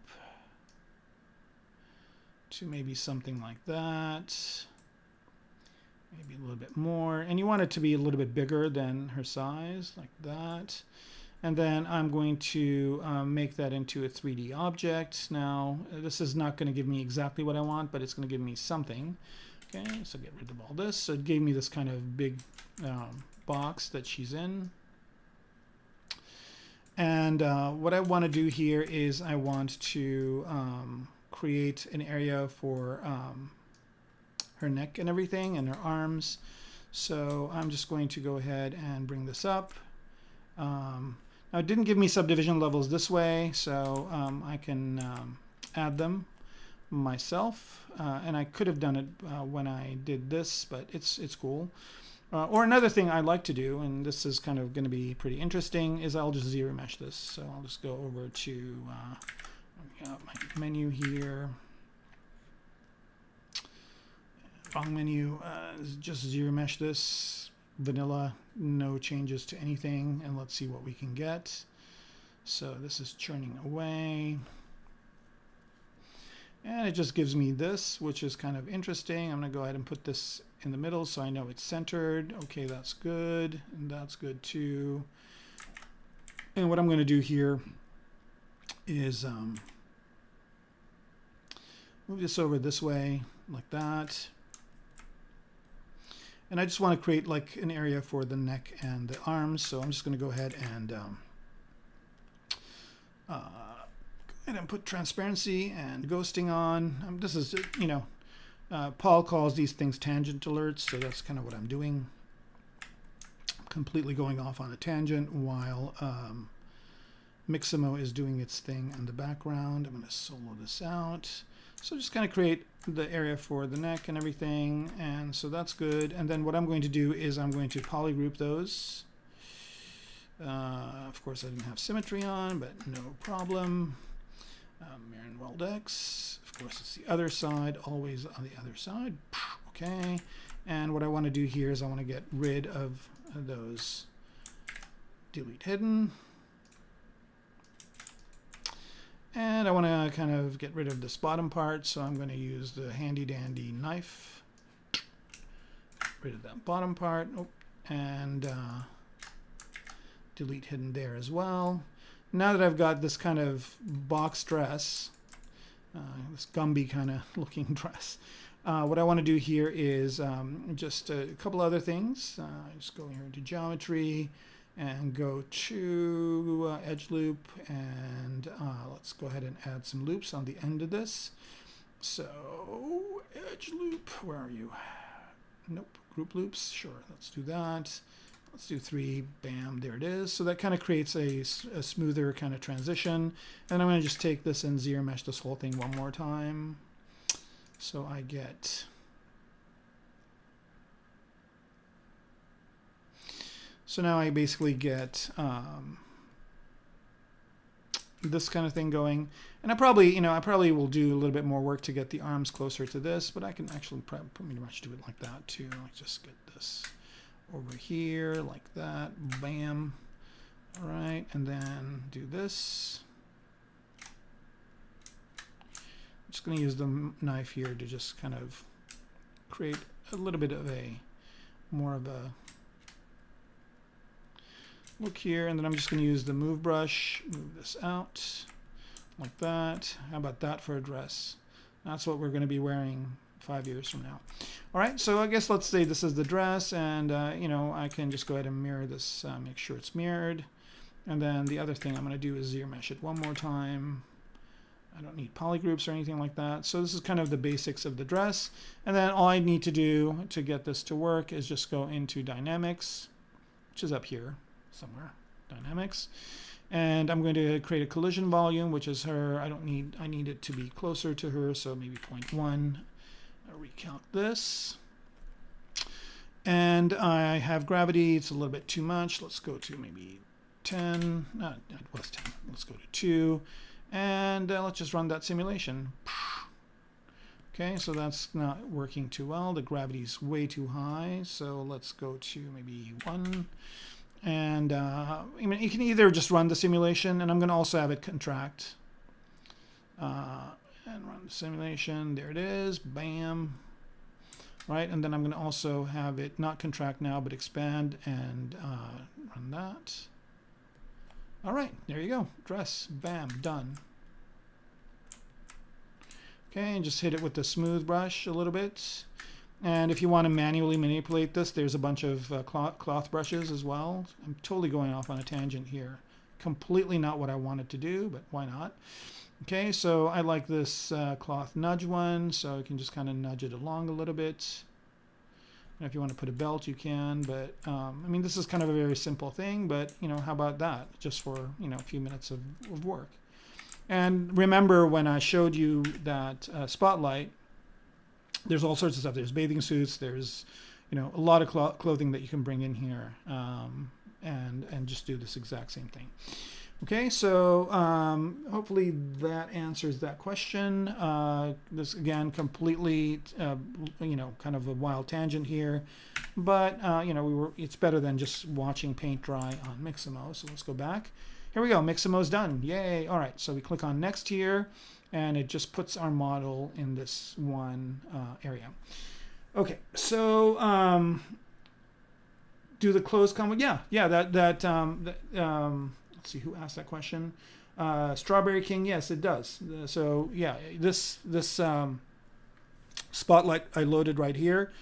to maybe something like that, maybe a little bit more, and you want it to be a little bit bigger than her size, like that. And then I'm going to make that into a 3D object. Now this is not going to give me exactly what I want, but it's going to give me something. Okay, so get rid of all this. So it gave me this kind of big box that she's in. And what I want to do here is I want to create an area for her neck and everything, and her arms. So I'm just going to go ahead and bring this up. Now it didn't give me subdivision levels this way, so I can add them myself, and I could have done it when I did this, but it's cool. Or another thing I like to do, and this is kind of going to be pretty interesting, is I'll just zero mesh this. So I'll just go over to my menu here. Wrong menu. Just zero mesh this. Vanilla, no changes to anything, and let's see what we can get. So this is churning away. And it just gives me this, which is kind of interesting. I'm going to go ahead and put this in the middle so I know it's centered. Okay, that's good. And that's good too. And what I'm going to do here is move this over this way, like that. And I just want to create like an area for the neck and the arms. So I'm just going to go ahead and put transparency and ghosting on. This is, you know, Paul calls these things tangent alerts, so that's kind of what I'm doing. I'm completely going off on a tangent while Mixamo is doing its thing in the background. I'm going to solo this out. So just kind of create the area for the neck and everything, and so that's good. And then what I'm going to do is I'm going to polygroup those. Of course I didn't have symmetry on, but no problem. Marin Weldex, of course it's the other side, always on the other side. Okay, and what I want to do here is I want to get rid of those delete hidden, and I want to kind of get rid of this bottom part, so I'm going to use the handy dandy knife, get rid of that bottom part, and delete hidden there as well. Now that I've got this kind of box dress, this Gumby kind of looking dress, what I want to do here is just a couple other things. Just go here into geometry and go to edge loop, and let's go ahead and add some loops on the end of this. So edge loop, where are you? Nope, group loops, sure, let's do that. Let's do 3, bam, there it is. So that kind of creates a smoother kind of transition. And I'm going to just take this and zero mesh this whole thing one more time. So I get, so now I basically get this kind of thing going. And I probably will do a little bit more work to get the arms closer to this, but I can actually pretty much do it like that too. Let's just get this over here like that, bam. All right, and then do this. I'm just going to use the knife here to just kind of create a little bit of more of a look here, and then I'm just going to use the move brush, move this out like that. How about that for a dress? That's what we're going to be wearing 5 years from now. All right, so I guess let's say this is the dress, and you know, I can just go ahead and mirror this, make sure it's mirrored, And then the other thing I'm going to do is ZBrush it one more time. I don't need polygroups or anything like that. So this is kind of the basics of the dress. And then all I need to do to get this to work is just go into Dynamics, which is up here somewhere, Dynamics. And I'm going to create a collision volume, which is her. I need it to be closer to her, so maybe 0.1. I'll recalc this. And I have gravity. It's a little bit too much. Let's go to maybe 10. It was 10. Let's go to 2. And let's just run that simulation. Okay, so that's not working too well. The gravity's way too high. So let's go to maybe 1. And I mean, you can either just run the simulation, and I'm going to also have it contract. And run the simulation. There it is. Bam. Right, and then I'm going to also have it not contract now, but expand and run that. All right, there you go. Dress. Bam. Done. Okay, and just hit it with the smooth brush a little bit. And if you want to manually manipulate this, there's a bunch of cloth brushes as well. I'm totally going off on a tangent here. Completely not what I wanted to do, but why not? Okay, so I like this cloth nudge one, so you can just kind of nudge it along a little bit. And if you want to put a belt, you can, but I mean, this is kind of a very simple thing, but you know, how about that? Just for, you know, a few minutes of work. And remember when I showed you that spotlight, there's all sorts of stuff. There's bathing suits. There's, you know, a lot of clothing that you can bring in here and just do this exact same thing. Okay, so hopefully that answers that question. This again, completely, you know, kind of a wild tangent here, but you know, it's better than just watching paint dry on Mixamo. So let's go back. Here we go. Mixamo's done. Yay! All right, so we click on Next here. And it just puts our model in this one area. Okay, so do the close comment? Yeah. Let's see who asked that question. Strawberry King. Yes, it does. So yeah, this spotlight I loaded right here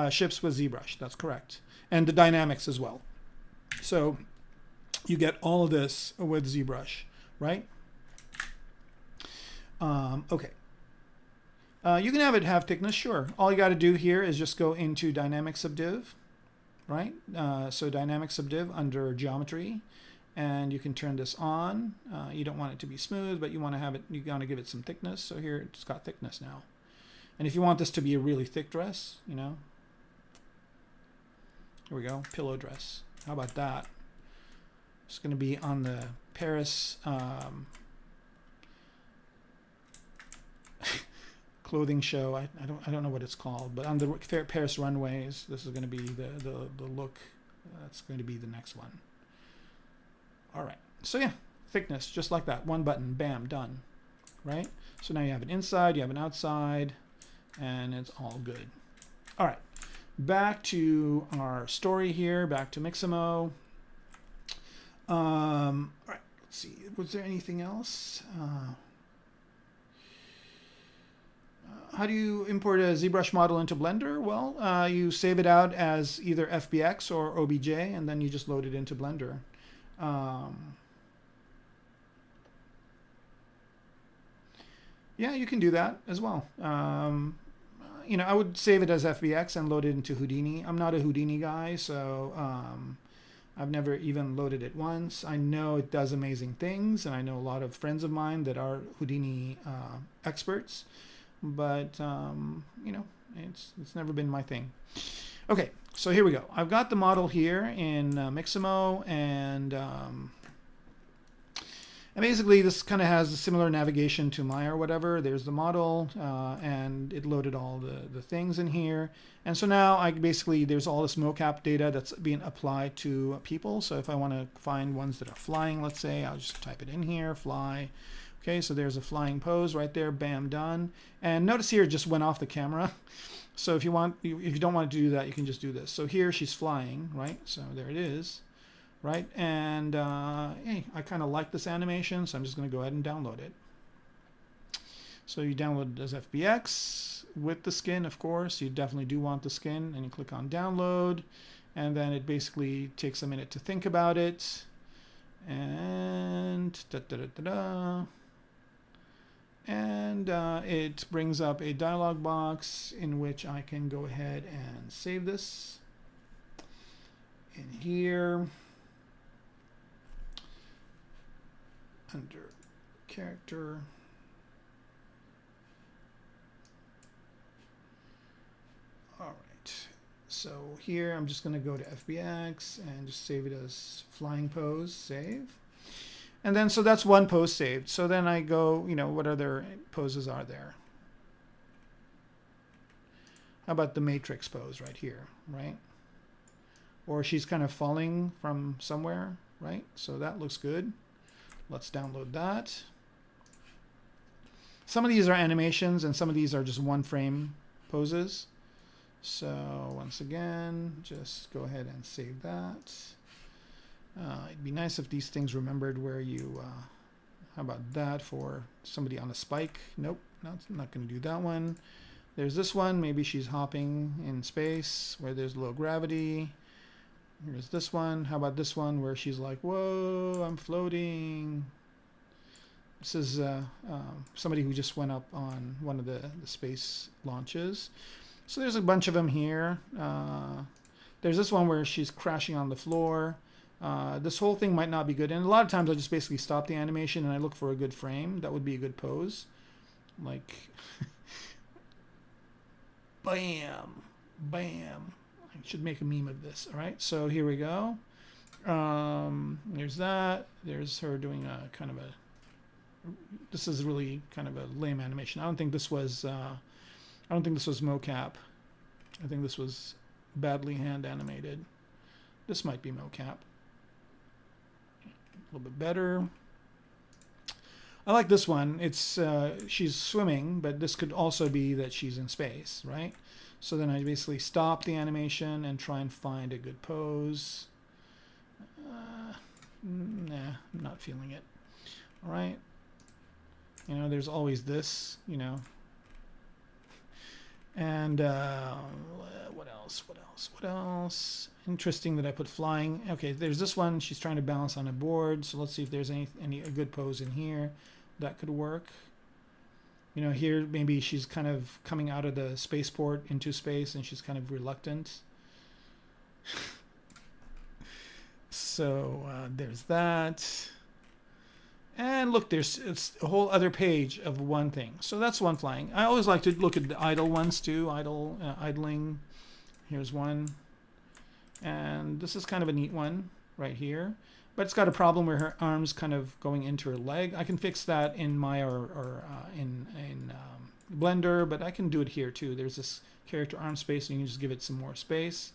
ships with ZBrush. That's correct, and the dynamics as well. So you get all of this with ZBrush, right? Okay. You can have it have thickness, sure. All you got to do here is just go into Dynamic Subdiv, right? So Dynamic Subdiv under Geometry, and you can turn this on. You don't want it to be smooth, but you want to have it. You want to give it some thickness. So here it's got thickness now. And if you want this to be a really thick dress, you know, here we go, pillow dress. How about that? It's going to be on the Paris. Clothing show. I don't know what it's called, but on the Paris runways, this is going to be the look. That's going to be the next one. All right. So yeah, thickness, just like that. One button, bam, done. Right? So now you have an inside, you have an outside, and it's all good. All right. Back to our story here. Back to Mixamo. All right. Let's see. Was there anything else? How do you import a ZBrush model into Blender? Well, you save it out as either FBX or OBJ, and then you just load it into Blender. Yeah, you can do that as well. You know, I would save it as FBX and load it into Houdini. I'm not a Houdini guy, so I've never even loaded it once. I know it does amazing things, and I know a lot of friends of mine that are Houdini experts. But you know, it's never been my thing. Okay, so here we go. I've got the model here in Mixamo, and basically this kind of has a similar navigation to Maya or whatever. There's the model, and it loaded all the things in here. And so now there's all this mocap data that's being applied to people. So if I want to find ones that are flying, let's say, I'll just type it in here, fly. Okay, so there's a flying pose right there, bam, done. And notice here it just went off the camera. So if you don't want to do that, you can just do this. So here she's flying, right? So there it is, right? And hey, I kind of like this animation, so I'm just going to go ahead and download it. So you download it as FBX with the skin, of course. You definitely do want the skin, and you click on download, and then it basically takes a minute to think about it. And and it brings up a dialog box in which I can go ahead and save this in here under character. All right, so here I'm just going to go to FBX and just save it as flying pose, save. And then, so that's one pose saved. So then I go, you know, what other poses are there? How about the matrix pose right here, right? Or she's kind of falling from somewhere, right? So that looks good. Let's download that. Some of these are animations and some of these are just one frame poses. So once again, just go ahead and save that. It'd be nice if these things remembered where you, how about that for somebody on a spike? Nope, not going to do that one. There's this one, maybe she's hopping in space where there's low gravity. Here's this one. How about this one where she's like, whoa, I'm floating. This is somebody who just went up on one of the space launches. So there's a bunch of them here. There's this one where she's crashing on the floor. This whole thing might not be good. And a lot of times I just basically stop the animation and I look for a good frame. That would be a good pose. Like, bam, bam. I should make a meme of this. All right, so here we go. There's that. There's her doing a kind of a, this is really kind of a lame animation. I don't think this was mocap. I think this was badly hand animated. This might be mocap. A little bit better. I like this one. It's she's swimming, but this could also be that she's in space, right? So then I basically stop the animation and try and find a good pose. Nah, I'm not feeling it. All right. You know, there's always this, you know. And what else? What else? What else? Interesting that I put flying. Okay, there's this one. She's trying to balance on a board. So let's see if there's a good pose in here that could work. You know, here maybe she's kind of coming out of the spaceport into space, and she's kind of reluctant. So there's that. And look, it's a whole other page of one thing. So that's one flying. I always like to look at the idle ones too. Idling. Here's one. And this is kind of a neat one right here. But it's got a problem where her arm's kind of going into her leg. I can fix that in Maya or in Blender, but I can do it here too. There's this character arm space, and you can just give it some more space.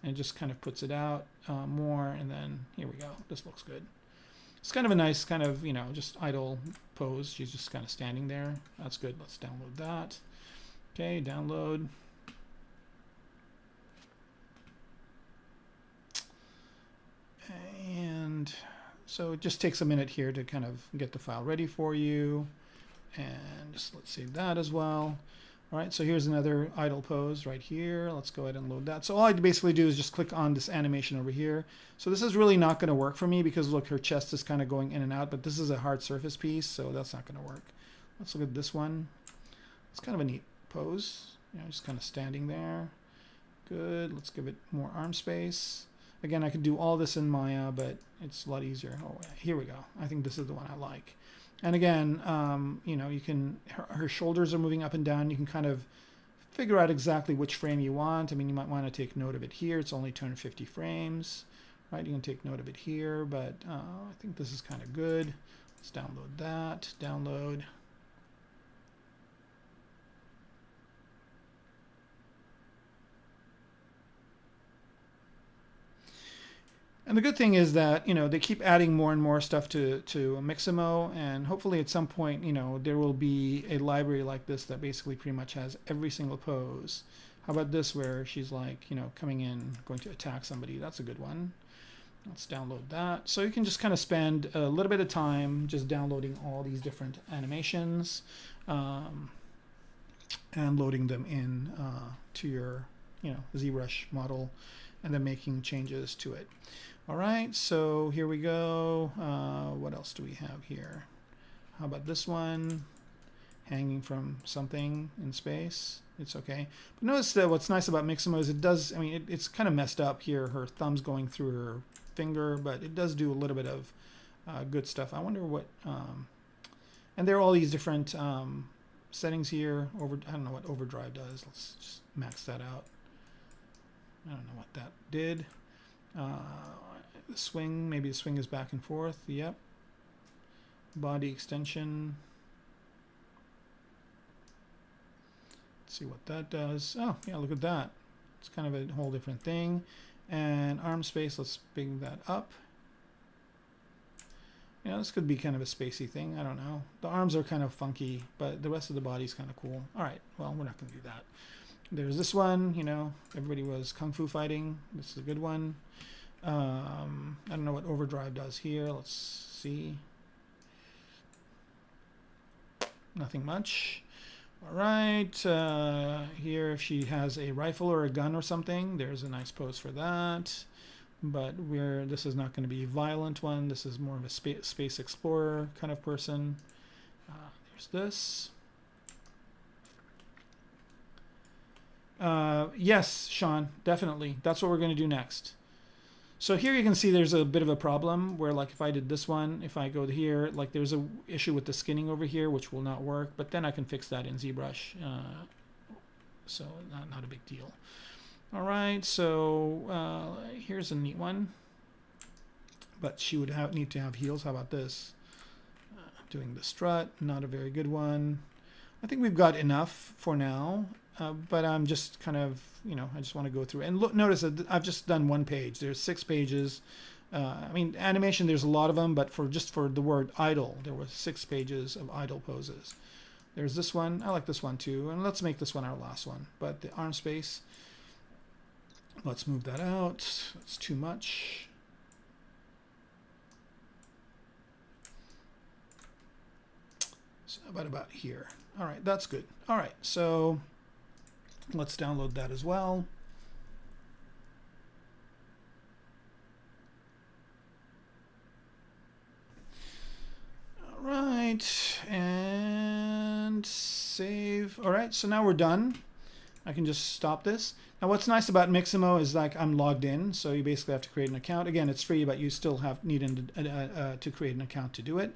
And it just kind of puts it out more. And then here we go. This looks good. It's kind of a nice kind of, you know, just idle pose. She's just kind of standing there. That's good. Let's download that. Okay, download. And so it just takes a minute here to kind of get the file ready for you. And just let's save that as well. All right, so here's another idle pose right here. Let's go ahead and load that. So all I basically do is just click on this animation over here. So this is really not going to work for me because look, her chest is kind of going in and out, but this is a hard surface piece, so that's not going to work. Let's look at this one. It's kind of a neat pose. You know, just kind of standing there. Good. Let's give it more arm space. Again, I could do all this in Maya, but it's a lot easier. Oh, here we go. I think this is the one I like. And again, you know, you can, her shoulders are moving up and down. You can kind of figure out exactly which frame you want. I mean, you might want to take note of it here. It's only 250 frames, right? You can take note of it here, but I think this is kind of good. Let's download that, download. And the good thing is that, you know, they keep adding more and more stuff to Mixamo, and hopefully at some point, you know, there will be a library like this that basically pretty much has every single pose. How about this where she's like, you know, coming in, going to attack somebody? That's a good one. Let's download that. So you can just kind of spend a little bit of time just downloading all these different animations and loading them in to your, you know, ZBrush model and then making changes to it. All right, so here we go. What else do we have here? How about this one? Hanging from something in space. It's okay. But notice that what's nice about Mixamo is it does, I mean, it's kind of messed up here. Her thumb's going through her finger, but it does do a little bit of good stuff. I wonder what, and there are all these different settings here. I don't know what overdrive does. Let's just max that out. I don't know what that did. The swing, maybe the swing is back and forth. Yep. Body extension. Let's see what that does. Oh, yeah, look at that. It's kind of a whole different thing. And arm space, let's bring that up. Yeah, this could be kind of a spacey thing. I don't know. The arms are kind of funky, but the rest of the body's kind of cool. All right, well, we're not going to do that. There's this one, you know, everybody was kung fu fighting. This is a good one. I don't know what overdrive does here. Let's see. Nothing much. All right, here if she has a rifle or a gun or something, there's a nice pose for that. But this is not going to be a violent one. This is more of a space explorer kind of person. There's this. Yes, Sean, definitely. That's what we're going to do next. So here you can see there's a bit of a problem where, like, if I did this one, if I go here, like, there's a issue with the skinning over here, which will not work. But then I can fix that in ZBrush. So not a big deal. All right, so here's a neat one. But she would need to have heels. How about this? Doing the strut, not a very good one. I think we've got enough for now. But I'm just kind of, you know, I just want to go through. And look, notice that I've just done one page. There's 6 pages. I mean, animation, there's a lot of them, but just for the word idle, there were 6 pages of idle poses. There's this one. I like this one too. And let's make this one our last one. But the arm space, let's move that out. That's too much. So about here. All right, that's good. All right, so let's download that as well. All right, and save. All right, so now we're done. I can just stop this. Now what's nice about Mixamo is, like, I'm logged in, so you basically have to create an account. Again, it's free, but you still need to create an account to do it.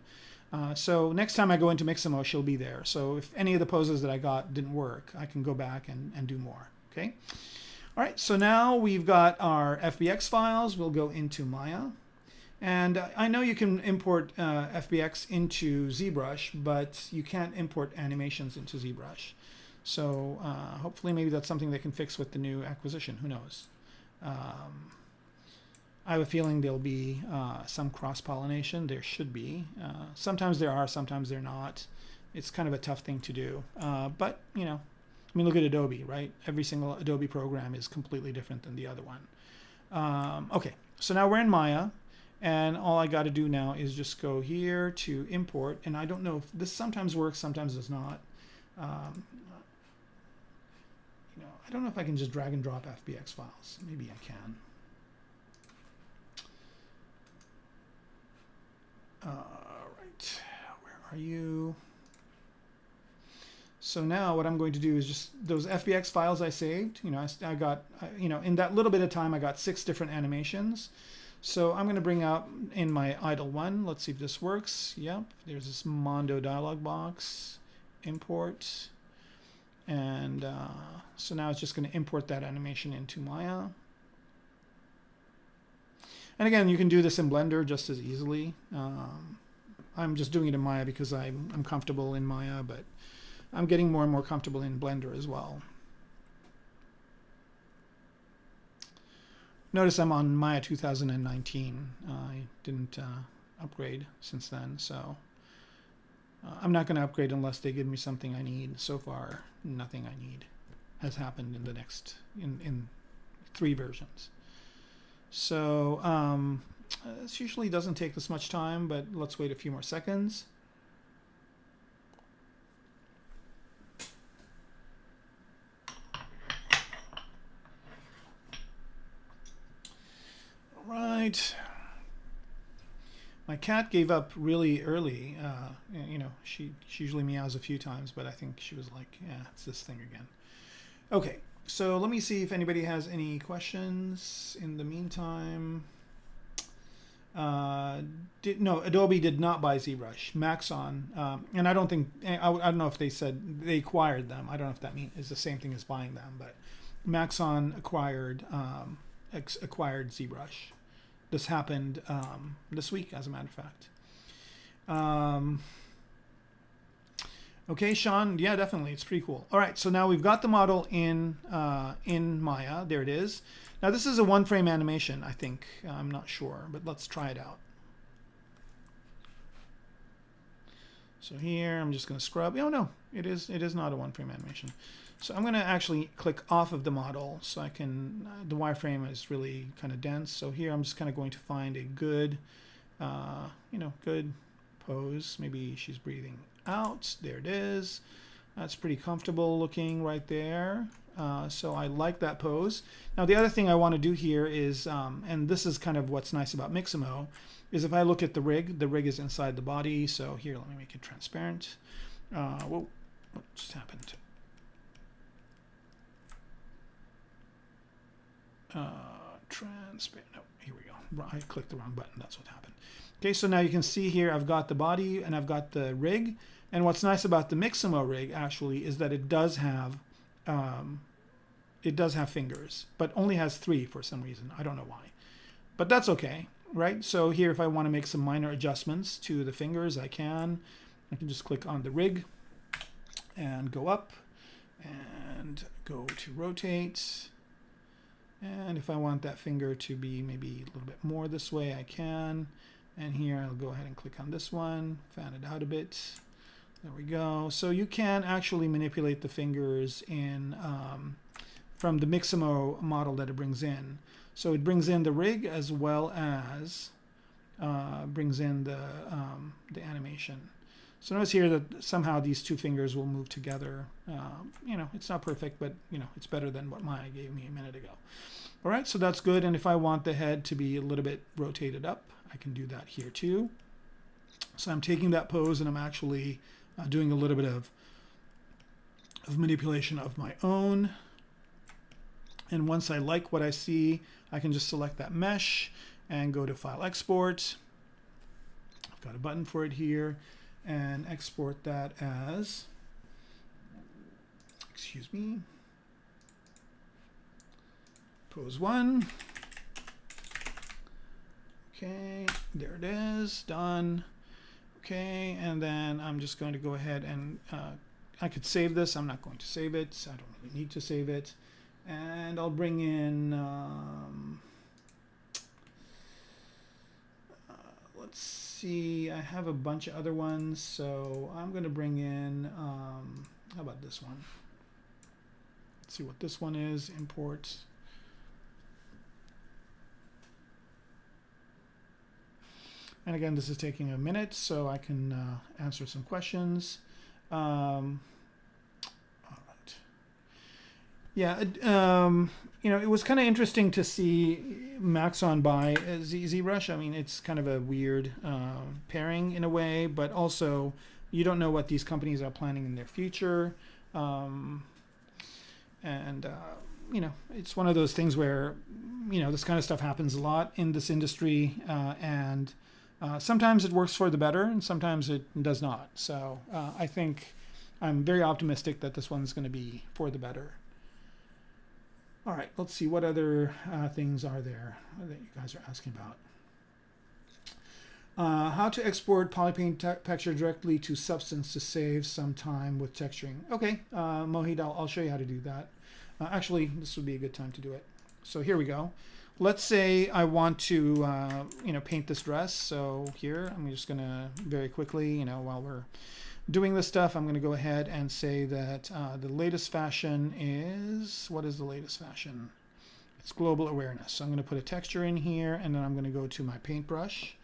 So next time I go into Mixamo, she'll be there. So if any of the poses that I got didn't work, I can go back and do more. Okay. All right. So now we've got our FBX files. We'll go into Maya. And I know you can import FBX into ZBrush, but you can't import animations into ZBrush. So hopefully maybe that's something they can fix with the new acquisition. Who knows? I have a feeling there'll be some cross-pollination. There should be. Sometimes there are, sometimes they're not. It's kind of a tough thing to do. But, you know, I mean, look at Adobe, right? Every single Adobe program is completely different than the other one. Okay, so now we're in Maya. And all I got to do now is just go here to import. And I don't know if this sometimes works, sometimes does not. You know, I don't know if I can just drag and drop FBX files. Maybe I can. Right, where are you? So now what I'm going to do is just those FBX files I saved, you know, I got, you know, in that little bit of time, I got 6 different animations. So I'm going to bring out in my idle one. Let's see if this works. Yep, there's this Mondo dialog box, import. And so now it's just going to import that animation into Maya. And again, you can do this in Blender just as easily. I'm just doing it in Maya because I'm comfortable in Maya, but I'm getting more and more comfortable in Blender as well. Notice I'm on Maya 2019. I didn't upgrade since then, so I'm not going to upgrade unless they give me something I need. So far, nothing I need has happened in the next, in 3 versions. So this usually doesn't take this much time, but let's wait a few more seconds. All right. right. My cat gave up really early. You know, she usually meows a few times, but I think she was like, yeah, it's this thing again. Okay, so let me see if anybody has any questions in the meantime. No, Adobe did not buy ZBrush. Maxon, and I don't think, I don't know if they said they acquired them. I don't know if that is the same thing as buying them, but Maxon acquired ZBrush. This happened this week, as a matter of fact. Okay, Sean, yeah, definitely, it's pretty cool. All right, so now we've got the model in Maya. There it is. Now this is a one-frame animation, I think. I'm not sure, but let's try it out. So here, I'm just going to scrub. Oh no, it is not a one-frame animation. So I'm going to actually click off of the model so I can, the wireframe is really kind of dense. So here I'm just kind of going to find a good, you know, good pose. Maybe she's breathing out. There it is. That's pretty comfortable looking right there. So I like that pose. Now the other thing I want to do here is, and this is kind of what's nice about Mixamo, is if I look at the rig is inside the body. So here, let me make it transparent. Whoa, what just happened? Transparent. No, here we go. I clicked the wrong button. That's what happened. Okay, so now you can see here I've got the body and I've got the rig. And what's nice about the Mixamo rig actually is that it does have fingers, but only has 3 for some reason. I don't know why, but that's okay, right? So here, if I want to make some minor adjustments to the fingers, I can just click on the rig and go up and go to rotate. And if I want that finger to be maybe a little bit more this way, I can. And here I'll go ahead and click on this one, fan it out a bit. There we go. So you can actually manipulate the fingers in from the Mixamo model that it brings in. So it brings in the rig as well as brings in the animation. So notice here that somehow these two fingers will move together. You know, it's not perfect, but you know, it's better than what Maya gave me a minute ago. All right, so that's good. And if I want the head to be a little bit rotated up, I can do that here too. So I'm taking that pose and I'm actually doing a little bit of manipulation of my own. And once I like what I see, I can just select that mesh and go to File Export. I've got a button for it here, and export that as, excuse me, pose 1. Okay, there it is, done. Okay, and then I'm just going to go ahead and I could save this. I'm not going to save it. I don't really need to save it. And I'll bring in, let's see, I have a bunch of other ones. So I'm going to bring in, how about this one? Let's see what this one is, import. And again, this is taking a minute, so I can answer some questions. All right. Yeah, you know, it was kind of interesting to see Maxon buy ZBrush. I mean, it's kind of a weird pairing in a way, but also you don't know what these companies are planning in their future. You know, it's one of those things where, you know, this kind of stuff happens a lot in this industry, and sometimes it works for the better and sometimes it does not. So I think I'm very optimistic that this one's going to be for the better. All right, let's see what other things are there that you guys are asking about. How to export PolyPaint texture directly to Substance to save some time with texturing. Okay, Mohit, I'll show you how to do that. Actually, this would be a good time to do it. So here we go. Let's say I want to, you know, paint this dress. So here, I'm just going to very quickly, you know, while we're doing this stuff, I'm going to go ahead and say that the latest fashion is, what is the latest fashion? It's global awareness. So I'm going to put a texture in here, and then I'm going to go to my paintbrush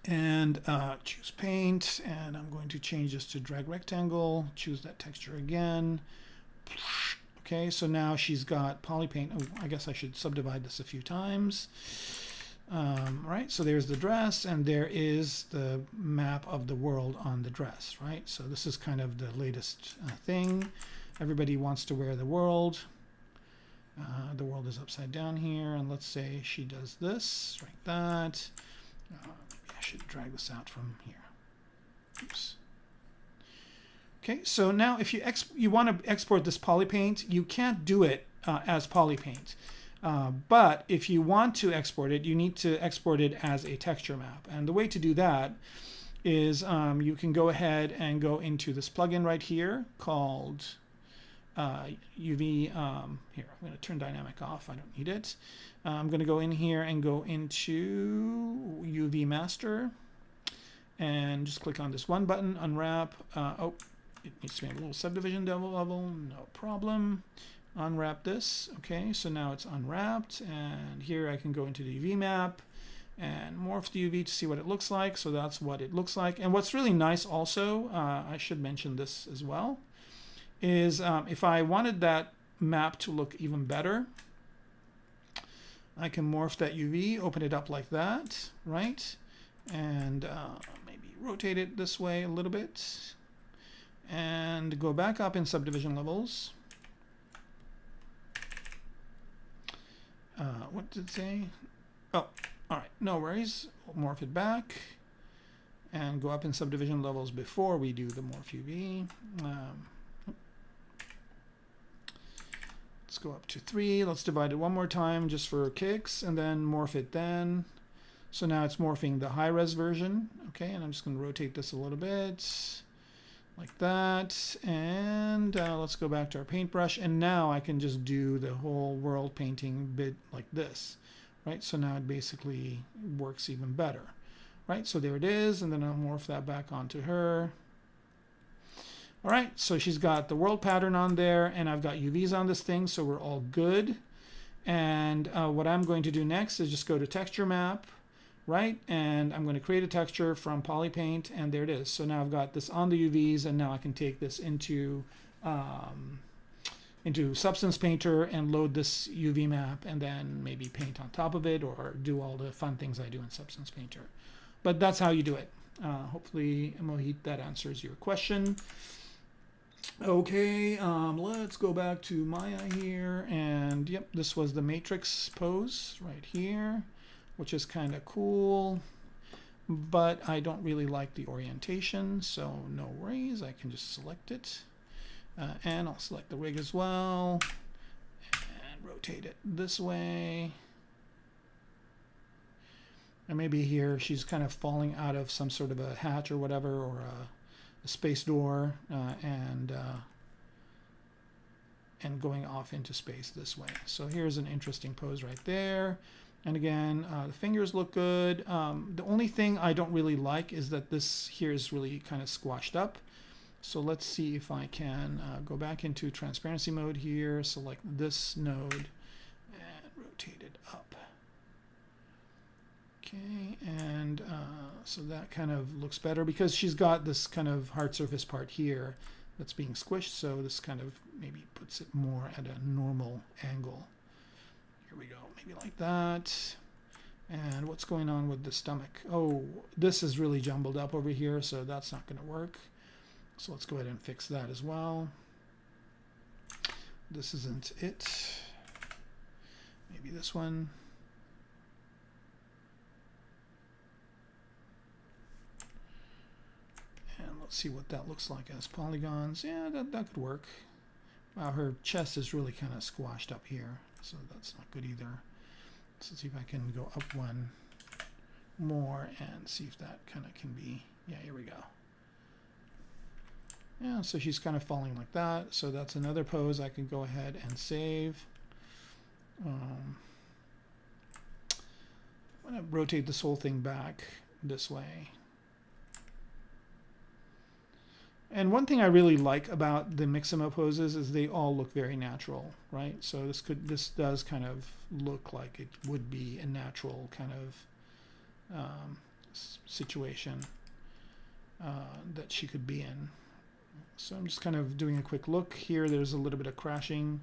and choose paint, and I'm going to change this to drag rectangle, choose that texture again. Okay, Okay, so now she's got PolyPaint. Oh, I guess I should subdivide this a few times. Right, so there's the dress, and there is the map of the world on the dress, right? So this is kind of the latest thing. Everybody wants to wear the world. The world is upside down here, and let's say she does this, like that. Maybe I should drag this out from here. Oops. Okay, so now if you want to export this PolyPaint, you can't do it as PolyPaint. But if you want to export it, you need to export it as a texture map. And the way to do that is you can go ahead and go into this plugin right here called UV. Here, I'm going to turn dynamic off. I don't need it. I'm going to go in here and go into UV master and just click on this one button, unwrap. Oh, it needs to be a little subdivision level, no problem. Unwrap this. Okay, so now it's unwrapped, and here I can go into the UV map and morph the UV to see what it looks like. So that's what it looks like. And what's really nice also, I should mention this as well, is if I wanted that map to look even better, I can morph that UV, open it up like that, right? And maybe rotate it this way a little bit and go back up in subdivision levels. What did it say? Oh, all right, no worries. We'll morph it back and go up in subdivision levels before we do the morph UV. Let's go up to 3. Let's divide it one more time just for kicks, and then morph it then. So now it's morphing the high-res version. Okay, and I'm just going to rotate this a little bit like that. And let's go back to our paintbrush, and now I can just do the whole world painting bit like this, right? So now it basically works even better, right? So there it is, and then I'll morph that back onto her. All right, so she's got the world pattern on there, and I've got UVs on this thing, so we're all good. And what I'm going to do next is just go to texture map, right? And I'm going to create a texture from PolyPaint, and there it is. So now I've got this on the UVs, and now I can take this into Substance Painter and load this UV map, and then maybe paint on top of it or do all the fun things I do in Substance Painter. But that's how you do it. Hopefully, Mohit, that answers your question. Okay, let's go back to Maya here, and yep, this was the matrix pose right here, which is kind of cool, but I don't really like the orientation, so no worries, I can just select it, and I'll select the rig as well, and rotate it this way. And maybe here she's kind of falling out of some sort of a hatch or whatever, or a space door, and going off into space this way. So here's an interesting pose right there. And again, the fingers look good. The only thing I don't really like is that this here is really kind of squashed up. So let's see if I can go back into transparency mode here, select this node, and rotate it up. Okay, and so that kind of looks better because she's got this kind of hard surface part here that's being squished, so this kind of maybe puts it more at a normal angle. Here we go, maybe like that. And what's going on with the stomach? Oh, this is really jumbled up over here, so that's not going to work. So let's go ahead and fix that as well. This isn't it. Maybe this one. Let's see what that looks like as polygons. Yeah, that could work. Wow, her chest is really kind of squashed up here, so that's not good either. So let's see if I can go up one more and see if that kind of can be, yeah, here we go. Yeah, so she's kind of falling like that. So that's another pose I can go ahead and save. I'm going to rotate this whole thing back this way. And one thing I really like about the Mixamo poses is they all look very natural, right? So this does kind of look like it would be a natural kind of situation that she could be in. So I'm just kind of doing a quick look here. There's a little bit of crashing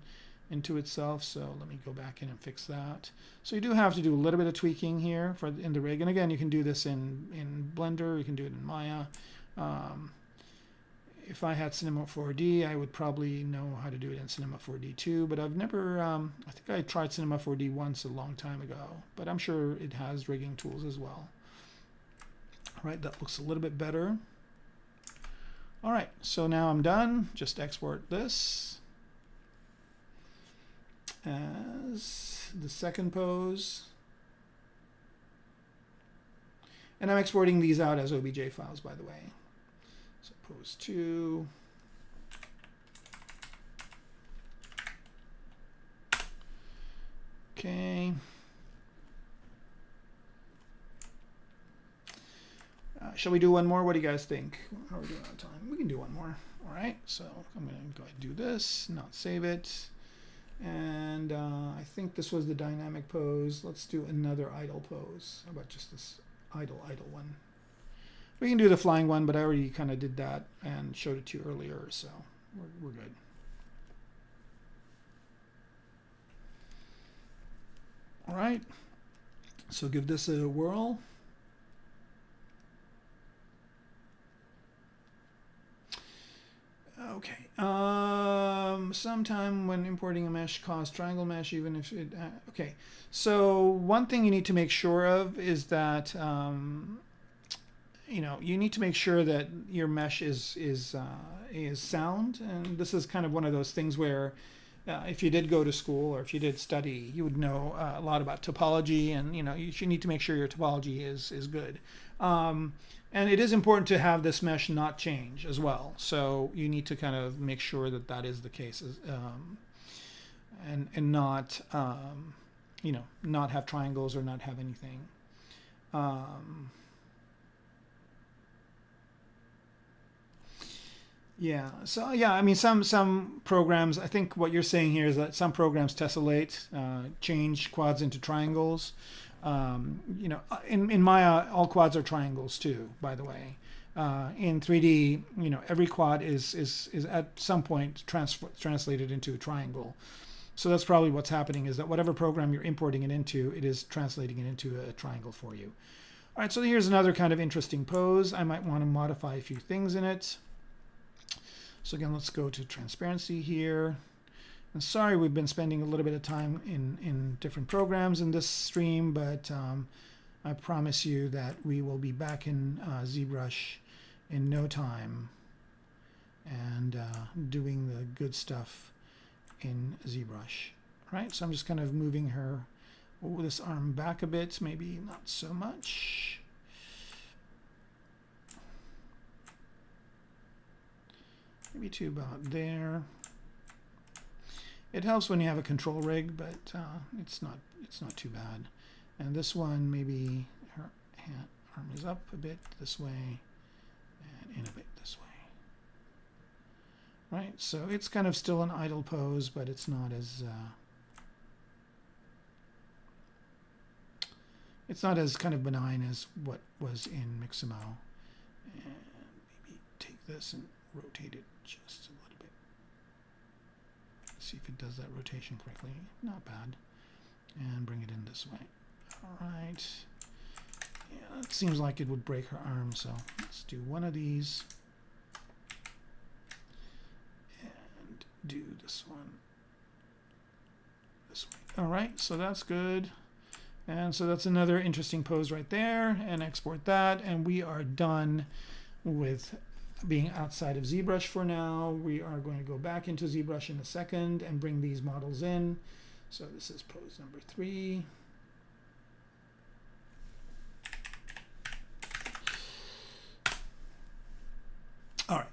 into itself, so let me go back in and fix that. So you do have to do a little bit of tweaking here in the rig, and again, you can do this in Blender, you can do it in Maya. If I had Cinema 4D, I would probably know how to do it in Cinema 4D too, but I've never, I think I tried Cinema 4D once a long time ago, but I'm sure it has rigging tools as well. All right, that looks a little bit better. All right, so now I'm done. Just export this as the second pose. And I'm exporting these out as OBJ files, by the way. So pose 2. Okay. Shall we do one more? What do you guys think? How are we doing on time? We can do one more. All right, so I'm going to go ahead and do this, not save it. And I think this was the dynamic pose. Let's do another idle pose. How about just this idle one? We can do the flying one, but I already kind of did that and showed it to you earlier, so we're good. All right, so give this a whirl. Okay. Sometime when importing a mesh, cause triangle mesh, even if it. Okay. So one thing you need to make sure of is that you know, you need to make sure that your mesh is sound, and this is kind of one of those things where if you did go to school or if you did study, you would know a lot about topology, and you know you should need to make sure your topology is good. And it is important to have this mesh not change as well. So you need to kind of make sure that that is the case, and not you know, not have triangles or not have anything. Yeah. So yeah, I mean, some programs. I think what you're saying here is that some programs tessellate, change quads into triangles. You know, in Maya, all quads are triangles too, by the way. In 3D, you know, every quad is at some point translated into a triangle. So that's probably what's happening, is that whatever program you're importing it into, it is translating it into a triangle for you. All right, so here's another kind of interesting pose. I might want to modify a few things in it. So again, let's go to transparency here. And sorry, we've been spending a little bit of time in different programs in this stream, but I promise you that we will be back in ZBrush in no time and doing the good stuff in ZBrush. All right, so I'm just kind of moving her, this arm back a bit, maybe not so much. Maybe to about there. It helps when you have a control rig, but it's not too bad. And this one, maybe her arm is up a bit this way and in a bit this way. Right, so it's kind of still an idle pose, but it's not as kind of benign as what was in Mixamo. And maybe take this and rotate it just a little bit. See if it does that rotation correctly. Not bad. And bring it in this way. All right. Yeah, it seems like it would break her arm, so let's do one of these. And do this one this way. All right, so that's good. And so that's another interesting pose right there. And export that. And we are done with being outside of ZBrush for now. We are going to go back into ZBrush in a second and bring these models in. So this is pose number 3. All right.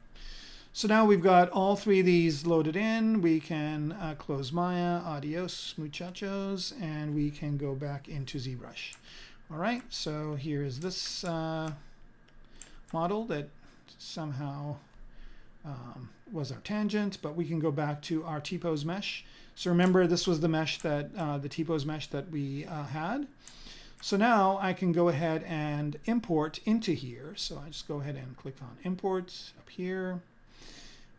So now we've got all 3 of these loaded in. We can close Maya, adios muchachos, and we can go back into ZBrush. All right, so here is this model that somehow was our tangent, but we can go back to our T-pose mesh. So remember, this was the mesh that the T-pose mesh that we had. So now I can go ahead and import into here. So I just go ahead and click on import up here,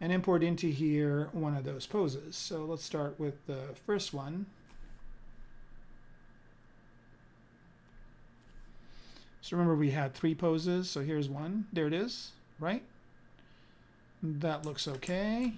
and import into here one of those poses. So let's start with the first one. So remember we had 3 poses, so here's one. There it is, right? That looks okay.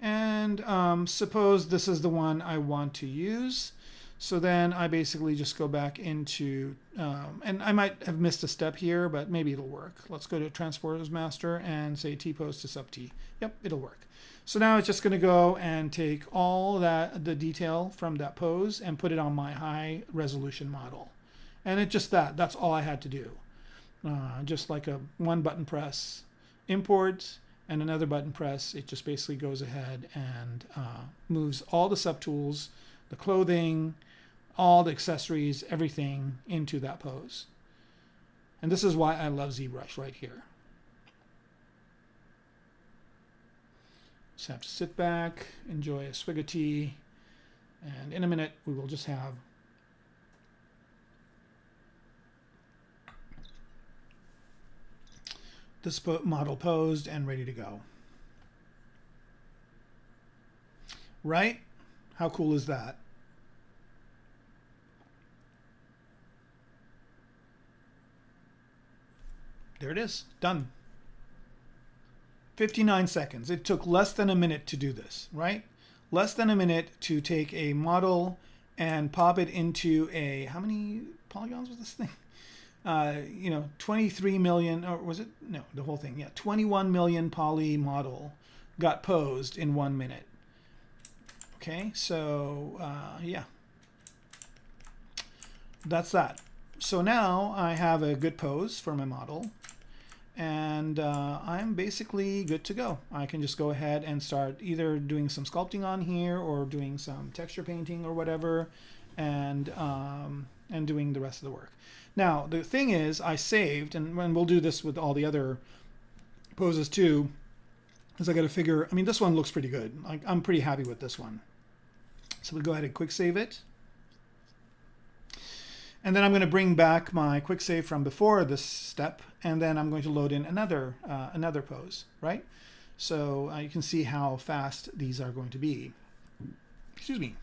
And suppose this is the one I want to use. So then I basically just go back into, and I might have missed a step here, but maybe it'll work. Let's go to Transporters Master and say T-pose to sub T. Yep, it'll work. So now it's just going to go and take all the detail from that pose and put it on my high resolution model. And it just that's all I had to do. Just like a 1 button press, import, and another button press. It just basically goes ahead and moves all the subtools, the clothing, all the accessories, everything into that pose. And this is why I love ZBrush right here. Just have to sit back, enjoy a swig of tea, and in a minute we will just have this model posed and ready to go. Right? How cool is that? There it is, done. 59 seconds. It took less than a minute to do this, right? Less than a minute to take a model and pop it into a, how many polygons was this thing? 23 million, or was it? No, the whole thing. Yeah, 21 million poly model got posed in 1 minute. Okay, so yeah, that's that. So now I have a good pose for my model, and I'm basically good to go. I can just go ahead and start either doing some sculpting on here or doing some texture painting or whatever, and doing the rest of the work. Now, the thing is, I saved, and we'll do this with all the other poses too, is I got to figure, I mean, this one looks pretty good. I'm pretty happy with this one. So we'll go ahead and quick save it. And then I'm going to bring back my quick save from before this step, and then I'm going to load in another pose, right? So you can see how fast these are going to be. Excuse me.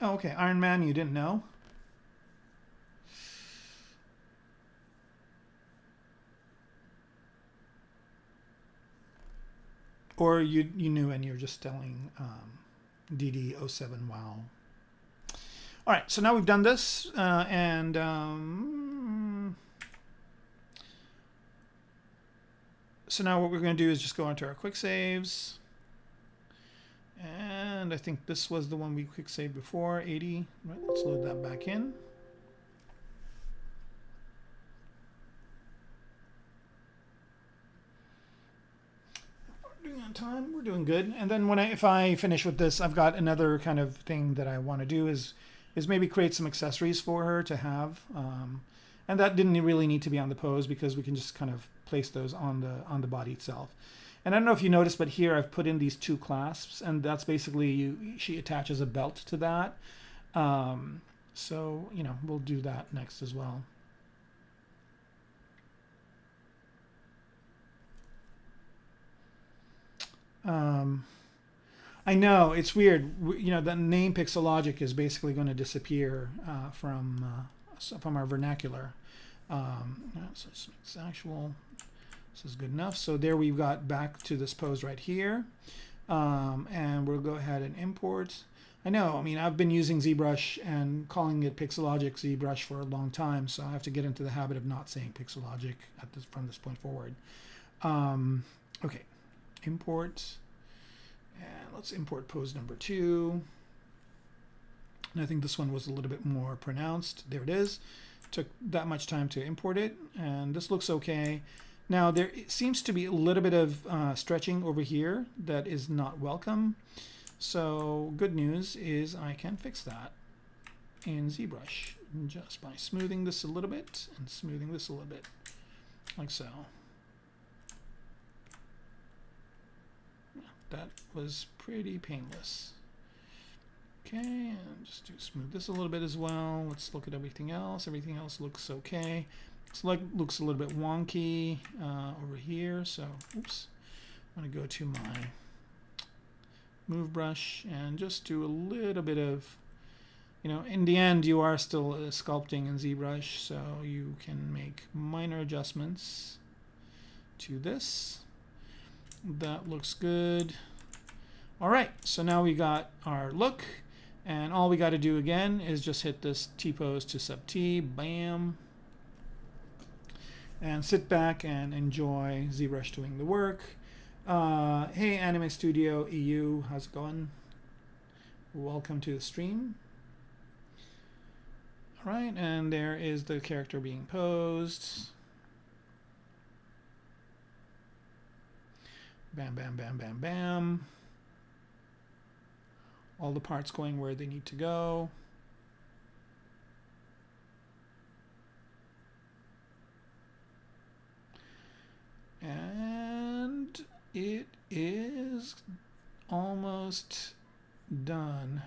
Oh, okay, Iron Man, you didn't know? Or you knew and you're just telling DD07 wow. All right, so now we've done this, so now what we're going to do is just go into our quick saves. And I think this was the one we quick saved before, 80. Right, let's load that back in. We're doing on time, we're doing good. And then if I finish with this, I've got another kind of thing that I want to do is maybe create some accessories for her to have. And that didn't really need to be on the pose because we can just kind of place those on the body itself. And I don't know if you noticed, but here I've put in these 2 clasps, and that's basically she attaches a belt to that. So, we'll do that next as well. I know, it's weird. The name Pixelogic is basically going to disappear from our vernacular. So it's actual. This is good enough. So there we've got back to this pose right here. And we'll go ahead and import. I know, I mean, I've been using ZBrush and calling it Pixelogic ZBrush for a long time, so I have to get into the habit of not saying Pixelogic from this point forward. Okay, import. And let's import pose number 2. And I think this one was a little bit more pronounced. There it is. Took that much time to import it, and this looks okay. Now, there seems to be a little bit of stretching over here that is not welcome. So good news is I can fix that in ZBrush just by smoothing this a little bit and smoothing this a little bit, like so. That was pretty painless. Okay, and just to smooth this a little bit as well. Let's look at everything else. Everything else looks okay. looks a little bit wonky over here. So, oops. I'm going to go to my move brush and just do a little bit of, in the end you are still sculpting in ZBrush, so you can make minor adjustments to this. That looks good. All right, so now we got our look, and all we got to do again is just hit this T-pose to sub T, bam, and sit back and enjoy ZBrush doing the work. Hey Anime Studio EU, how's it going? Welcome to the stream. All right, and there is the character being posed. Bam, bam, bam, bam, bam. All the parts going where they need to go. And it is almost done.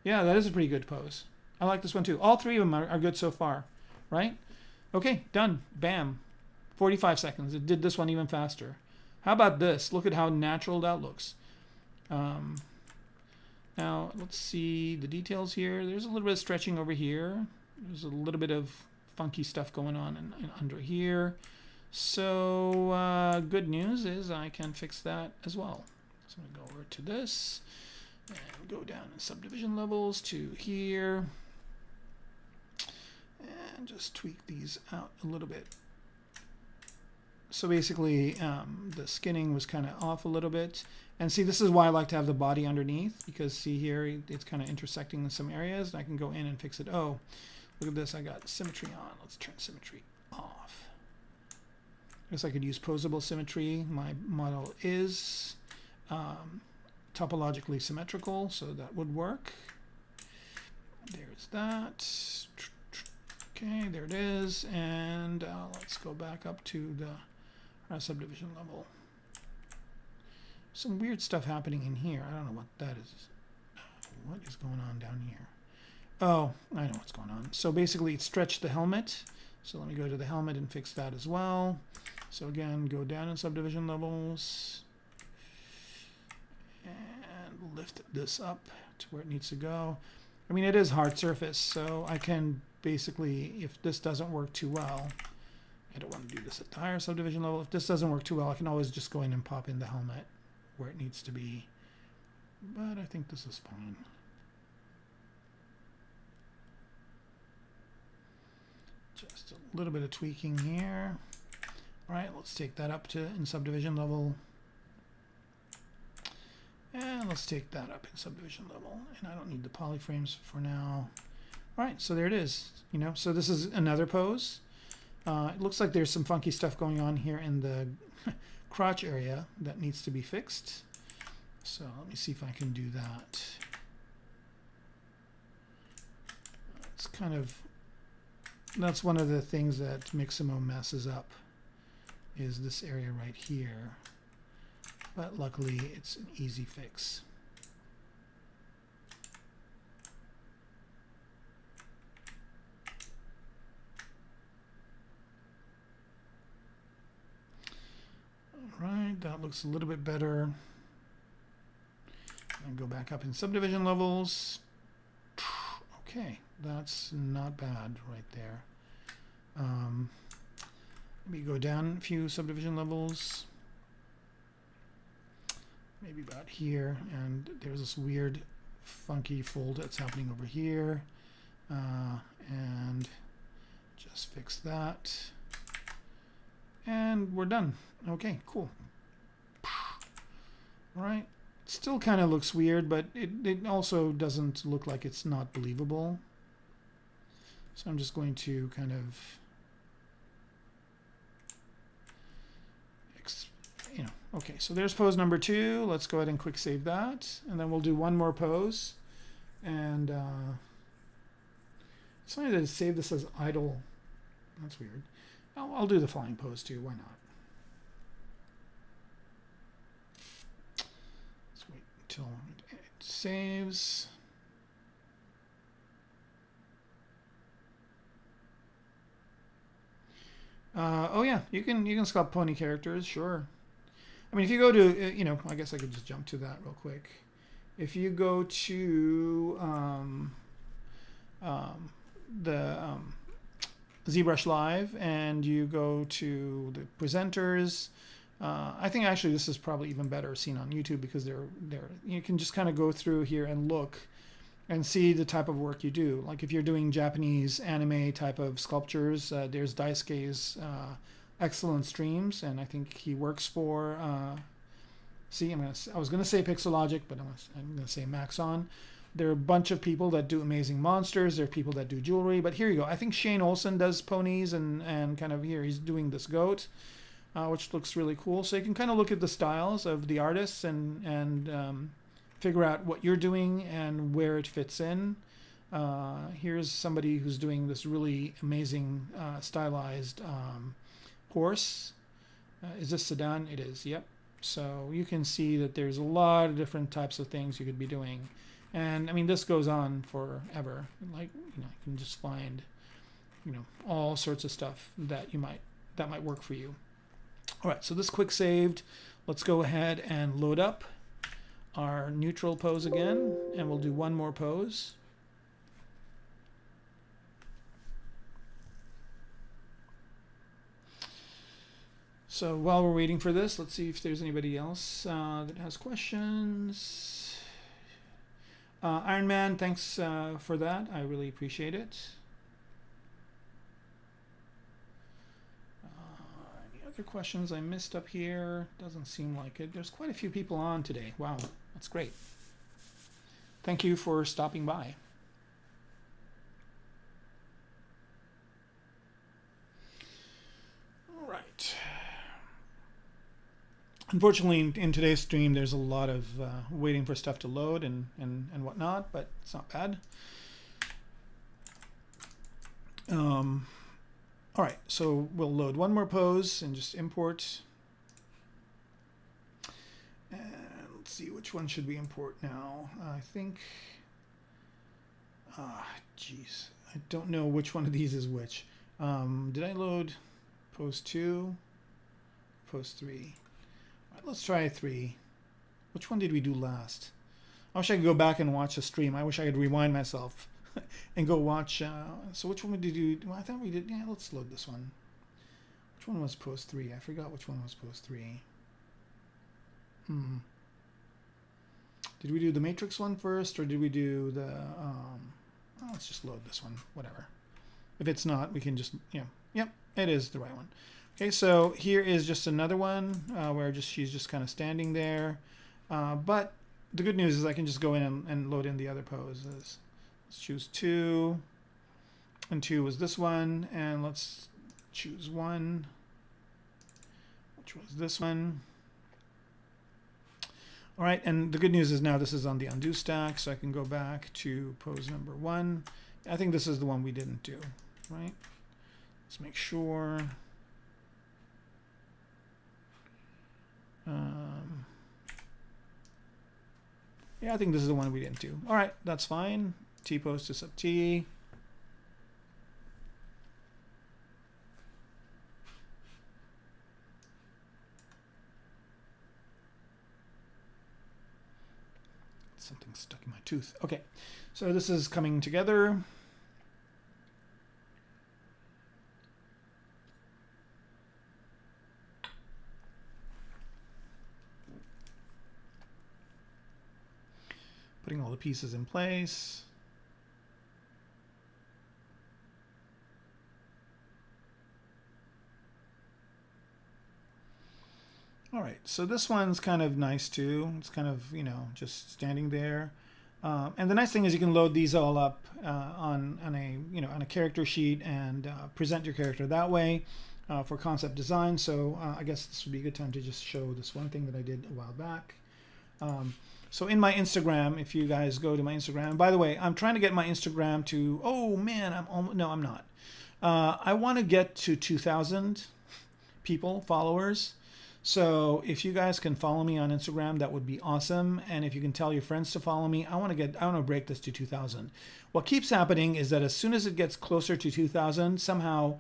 Yeah, that is a pretty good pose. I like this one too. All three of them are good so far, right? Okay, done. Bam. 45 seconds. It did this one even faster. How about this? Look at how natural that looks. Now, let's see the details here. There's a little bit of stretching over here. There's a little bit of funky stuff going on under here. So, good news is I can fix that as well. So I'm going to go over to this and go down in subdivision levels to here. And just tweak these out a little bit. So basically, the skinning was kind of off a little bit. And see, this is why I like to have the body underneath, because see here, it's kind of intersecting in some areas, and I can go in and fix it. Oh, look at this, I got symmetry on. Let's turn symmetry off. I guess I could use posable symmetry. My model is topologically symmetrical, so that would work. There's that. Okay, there it is. And let's go back up to our subdivision level. Some weird stuff happening in here. I don't know what that is. What is going on down here? Oh, I know what's going on. So basically it stretched the helmet. So let me go to the helmet and fix that as well. So again, go down in subdivision levels and lift this up to where it needs to go. I mean, it is hard surface, so I can basically, if this doesn't work too well, I don't want to do this at the higher subdivision level. If this doesn't work too well, I can always just go in and pop in the helmet where it needs to be. But I think this is fine. Just a little bit of tweaking here. All right, let's take that up to in subdivision level. And let's take that up in subdivision level. And I don't need the polyframes for now. All right, so there it is. So this is another pose. It looks like there's some funky stuff going on here in the crotch area that needs to be fixed. So let me see if I can do that. It's kind of, that's one of the things that Mixamo messes up, is this area right here. But luckily it's an easy fix. Right, that looks a little bit better. And go back up in subdivision levels. Okay, that's not bad right there. Maybe go down a few subdivision levels. Maybe about here, and there's this weird funky fold that's happening over here. And just fix that. And we're done. Okay, cool. All right. It still kind of looks weird, but it also doesn't look like it's not believable. So I'm just going to kind of, okay, so there's pose number 2. Let's go ahead and quick save that. And then we'll do one more pose. And it's funny that it saved this as idle. That's weird. I'll do the flying pose too. Why not? Let's wait until it saves. Oh yeah, you can sculpt pony characters, sure. I mean, if you go to, I guess I could just jump to that real quick. If you go to the ZBrush Live and you go to the presenters, I think actually this is probably even better seen on YouTube because you can just kind of go through here and look and see the type of work you do. Like if you're doing Japanese anime type of sculptures, there's Daisuke's excellent streams, and I think he works for. I was gonna say Pixelogic, but I'm gonna say Maxon. There are a bunch of people that do amazing monsters. There are people that do jewelry, but here you go. I think Shane Olsen does ponies, and kind of here he's doing this goat, which looks really cool. So you can kind of look at the styles of the artists and figure out what you're doing and where it fits in. Here's somebody who's doing this really amazing stylized horse. Is this sedan? It is. Yep. So you can see that there's a lot of different types of things you could be doing. And I mean, this goes on forever. Like, you can just find, all sorts of stuff that might work for you. All right, so this quick saved. Let's go ahead and load up our neutral pose again, and we'll do one more pose. So while we're waiting for this, let's see if there's anybody else that has questions. Iron Man, thanks for that. I really appreciate it. Any other questions I missed up here? Doesn't seem like it. There's quite a few people on today. Wow, that's great. Thank you for stopping by. All right. Unfortunately, in today's stream, there's a lot of waiting for stuff to load and whatnot, but it's not bad. All right, so we'll load one more pose and just import. And let's see, which one should we import now? I think, geez, I don't know which one of these is which. Did I load pose 2, pose 3? Let's try 3. Which one did we do last? I wish I could go back and watch the stream. I wish I could rewind myself and go watch. So which one did you do? Well, I thought we did. Yeah, let's load this one. Which one was pose 3? I forgot which one was pose 3. Did we do the matrix one first, or did we do the... let's just load this one. Whatever. If it's not, we can just... Yep, it is the right one. Okay, so here is just another one where she's just kind of standing there. But the good news is I can just go in and load in the other poses. Let's choose 2. And 2 was this one. And let's choose 1, which was this one. All right, and the good news is now this is on the undo stack, so I can go back to pose number 1. I think this is the one we didn't do, right? Let's make sure. Yeah, I think this is the one we didn't do. All right, that's fine. T-pose to sub T. Something stuck in my tooth. Okay, so this is coming together. Putting all the pieces in place. All right, so this one's kind of nice too. It's kind of, just standing there. And the nice thing is you can load these all up on a character sheet and present your character that way for concept design. So I guess this would be a good time to just show this one thing that I did a while back. So in my Instagram, if you guys go to my Instagram, by the way, I'm trying to get my Instagram to, oh man, no, I'm not. I want to get to 2,000 followers. So if you guys can follow me on Instagram, that would be awesome. And if you can tell your friends to follow me, I want to break this to 2,000. What keeps happening is that as soon as it gets closer to 2,000, somehow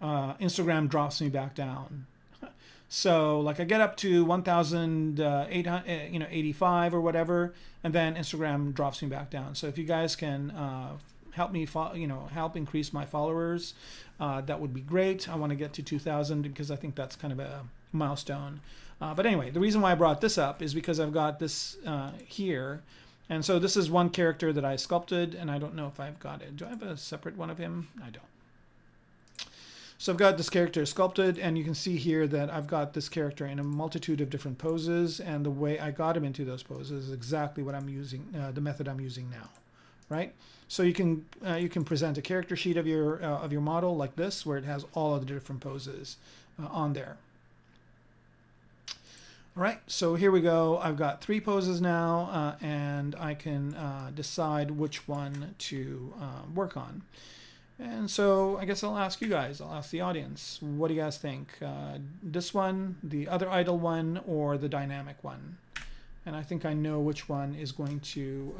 Instagram drops me back down. So like I get up to 1,885 or whatever, and then Instagram drops me back down. So if you guys can help me, help increase my followers, that would be great. I want to get to 2,000 because I think that's kind of a milestone. But anyway, the reason why I brought this up is because I've got this here. And so this is one character that I sculpted, and I don't know if I've got it. Do I have a separate one of him? I don't. So I've got this character sculpted, and you can see here that I've got this character in a multitude of different poses, and the way I got him into those poses is exactly what I'm using, the method I'm using now, right? So you can present a character sheet of your model like this, where it has all of the different poses on there. All right, so here we go. I've got 3 poses now, and I can decide which one to work on. And so I guess I'll ask you guys, I'll ask the audience, what do you guys think? This one, the other idle one, or the dynamic one? And I think I know which one is going to,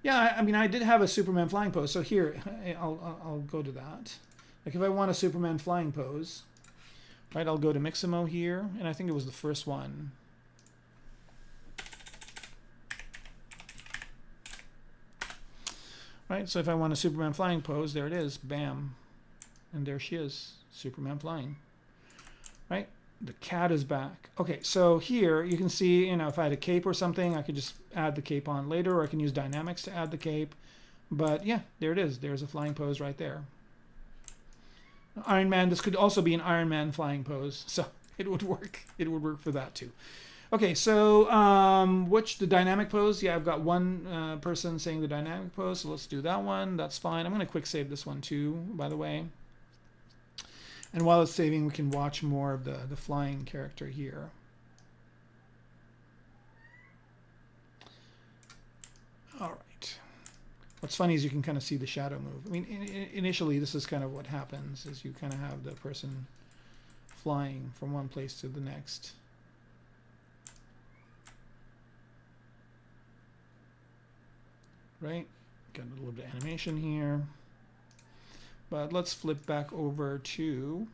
yeah, I mean, I did have a Superman flying pose. So here, I'll go to that. Like if I want a Superman flying pose, right, I'll go to Mixamo here, and I think it was the first one. Right, so if I want a Superman flying pose, there it is, bam, and there she is, Superman flying. Right, the cat is back. Okay, so here you can see, if I had a cape or something, I could just add the cape on later, or I can use dynamics to add the cape. But yeah, there it is. There's a flying pose right there. Iron Man. This could also be an Iron Man flying pose, so it would work. It would work for that too. Okay, so the dynamic pose? Yeah, I've got one person saying the dynamic pose, so let's do that one. That's fine. I'm going to quick save this one too, by the way. And while it's saving, we can watch more of the flying character here. All right. What's funny is you can kind of see the shadow move. I mean, initially, this is kind of what happens, is you kind of have the person flying from one place to the next. Right, got a little bit of animation here, but let's flip back over to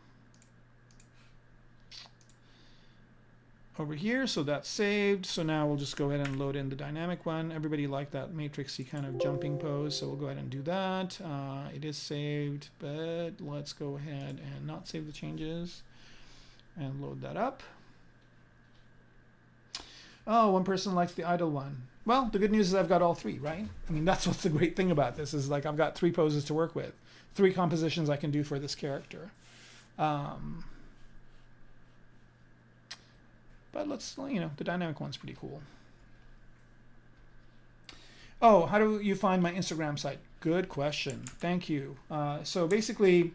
over here. So that's saved. So now we'll just go ahead and load in the dynamic one. Everybody liked that matrixy kind of jumping pose, so we'll go ahead and do that. It is saved, but let's go ahead and not save the changes and load that up. Oh, one person likes the idle one. Well, the good news is I've got all 3, right? I mean, that's what's the great thing about this, is like I've got 3 poses to work with, 3 compositions I can do for this character. But let's, the dynamic one's pretty cool. Oh, how do you find my Instagram site? Good question. Thank you. So basically,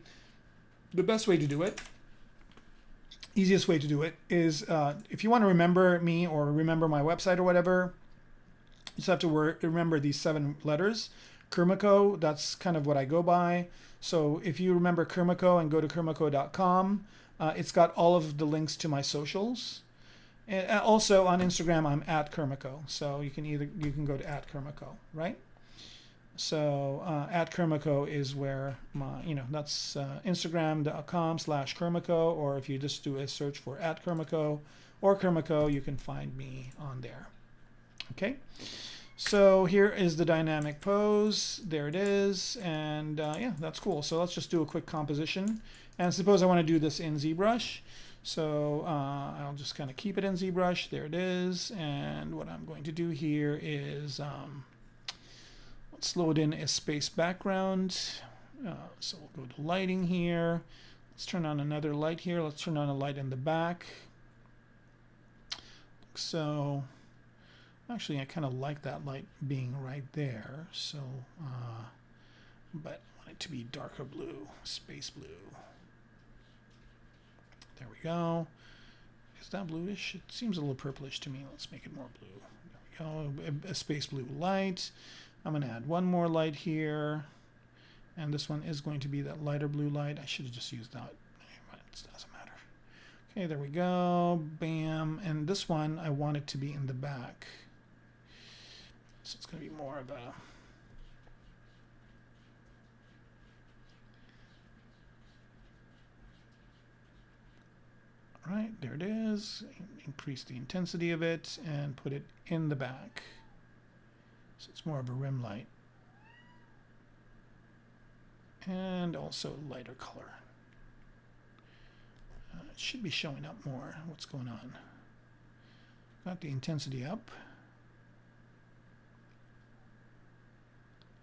the best way to do it, easiest way to do it is if you want to remember me or remember my website or whatever, you just have to remember these 7 letters. Kermaco, that's kind of what I go by. So if you remember Kermaco and go to kermaco.com, it's got all of the links to my socials. And also on Instagram, I'm at Kermaco. So you can go to at Kermaco, right? So at Kermaco is where my, that's Instagram.com/Kermaco, or if you just do a search for at Kermaco or Kermaco, you can find me on there. Okay, so here is the dynamic pose. There it is, and yeah, that's cool. So let's just do a quick composition. And suppose I want to do this in ZBrush. So I'll just kind of keep it in ZBrush. There it is, and what I'm going to do here is let's load in a space background. So we'll go to lighting here. Let's turn on another light here. Let's turn on a light in the back. So actually, I kind of like that light being right there. So, but I want it to be darker blue, space blue. There we go. Is that bluish? It seems a little purplish to me. Let's make it more blue. There we go. A space blue light. I'm going to add one more light here. And this one is going to be that lighter blue light. I should have just used that. It doesn't matter. Okay, there we go. Bam. And this one, I want it to be in the back. So it's going to be more of a... Right, there it is. Increase the intensity of it and put it in the back. So it's more of a rim light. And also lighter color. It should be showing up more. What's going on? Got the intensity up.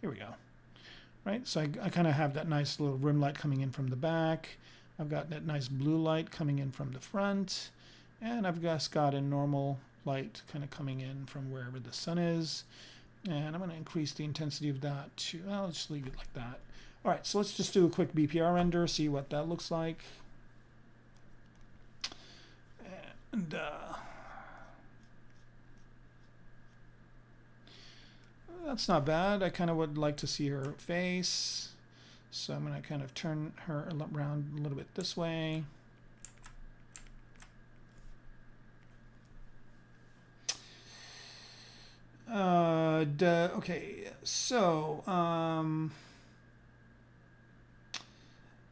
Here we go. Right, so I kind of have that nice little rim light coming in from the back. I've got that nice blue light coming in from the front. And I've just got a normal light kind of coming in from wherever the sun is. And I'm going to increase the intensity of that to, well, I'll just leave it like that. All right, so let's just do a quick BPR render, see what that looks like. And that's not bad. I kind of would like to see her face. So I'm going to kind of turn her around a little bit this way. Okay, so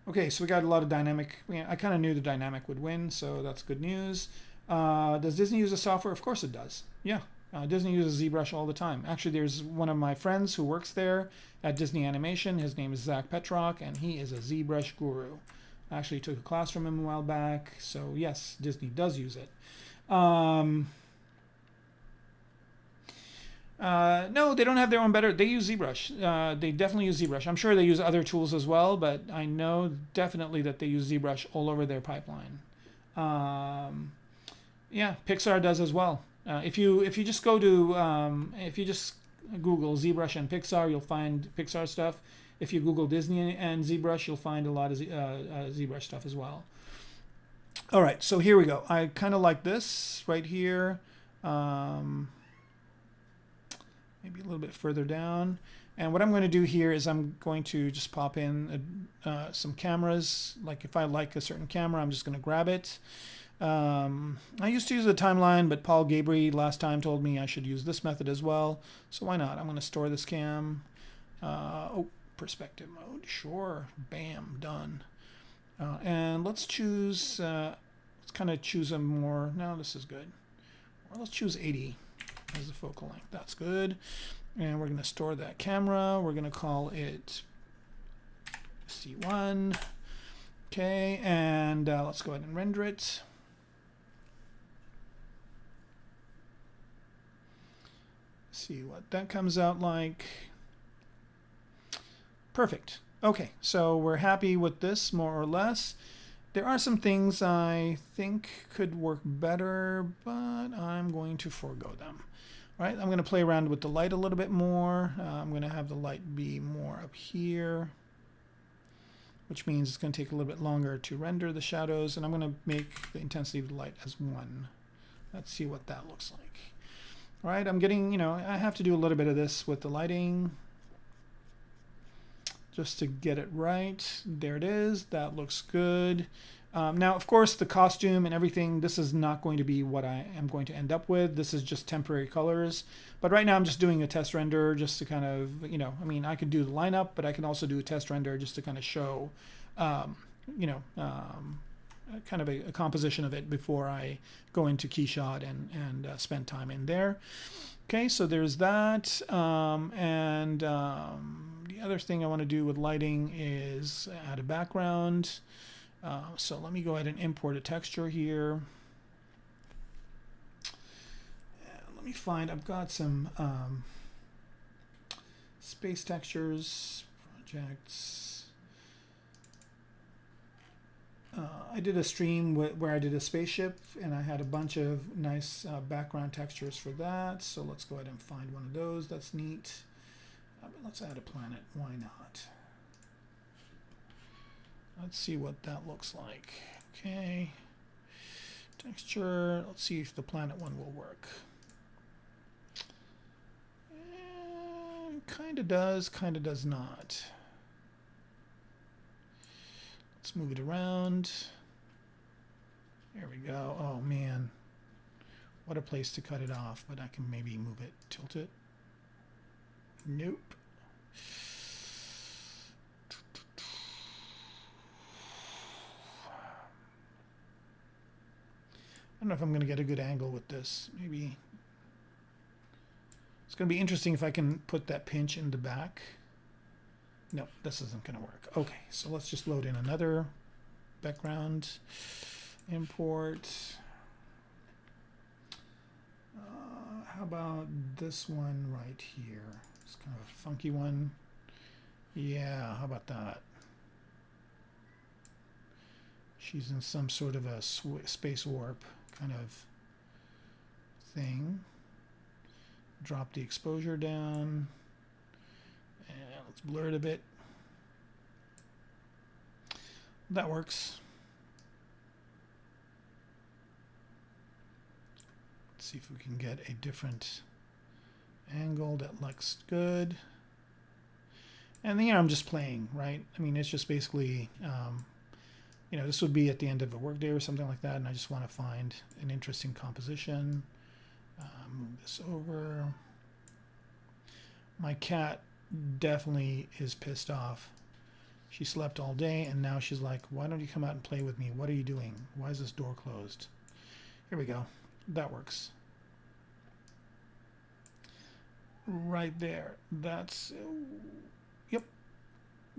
okay, so we got a lot of dynamic. I kind of knew the dynamic would win, so that's good news. Does Disney use the software? Of course it does. Yeah, Disney uses ZBrush all the time. Actually, there's one of my friends who works there at Disney Animation. His name is Zach Petrock, and he is a ZBrush guru. I actually took a class from him a while back, so yes, Disney does use it. No, they don't have their own better. They use ZBrush. They definitely use ZBrush. I'm sure they use other tools as well, but I know definitely that they use ZBrush all over their pipeline. Yeah, Pixar does as well. If you just go to if you just Google ZBrush and Pixar, you'll find Pixar stuff. If you Google Disney and ZBrush, you'll find a lot of ZBrush stuff as well. All right, so here we go. I kind of like this right here. Maybe a little bit further down. And what I'm going to do here is I'm going to just pop in some cameras. Like if I like a certain camera, I'm just going to grab it. I used to use the timeline, but Paul Gabry last time told me I should use this method as well. So why not? I'm going to store this cam. Oh, perspective mode. Sure. Bam. Done. And let's choose, let's kind of choose a more, no, this is good. Or let's choose 80 as the focal length. That's good. And we're going to store that camera. We're going to call it C1. Okay, and let's go ahead and render it. See what that comes out like. Perfect. Okay, so we're happy with this more or less. There are some things I think could work better, but I'm going to forego them. All right, I'm going to play around with the light a little bit more. I'm going to have the light be more up here, which means it's going to take a little bit longer to render the shadows, and I'm going to make the intensity of the light as 1. Let's see what that looks like. All right, I'm getting, you know, I have to do a little bit of this with the lighting just to get it right. There it is. That looks good. Now, of course, the costume and everything, this is not going to be what I am going to end up with. This is just temporary colors. But right now I'm just doing a test render just to kind of, you know, I mean, I could do the lineup, but I can also do a test render just to kind of show, you know, kind of a composition of it before I go into Keyshot and spend time in there. Okay, so there's that. The other thing I want to do with lighting is add a background. So let me go ahead and import a texture here. And let me find, I've got some space textures, projects. I did a stream where I did a spaceship, and I had a bunch of nice background textures for that. So let's go ahead and find one of those. That's neat. But let's add a planet. Why not? Let's see what that looks like. Okay. Texture. Let's see if the planet one will work. Kind of does not. Let's move it around. There we go. Oh man. What a place to cut it off, but I can maybe move it, tilt it. Nope. don't know if I'm going to get a good angle with this. Maybe it's going to be interesting if I can put that pinch in the back. No, this isn't going to work. Okay, so let's just load in another background. Import. How about this one right here? It's kind of a funky one. Yeah, how about that? She's in some sort of a space warp kind of thing. Drop the exposure down. And let's blur it a bit. That works. Let's see if we can get a different angle that looks good. And I'm just playing, right? I mean, it's just basically, this would be at the end of a workday or something like that, and I just want to find an interesting composition. Move this over. My cat definitely is pissed off. She slept all day, and now she's like, why don't you come out and play with me? What are you doing? Why is this door closed? Here we go. That works. Right there. That's... Yep.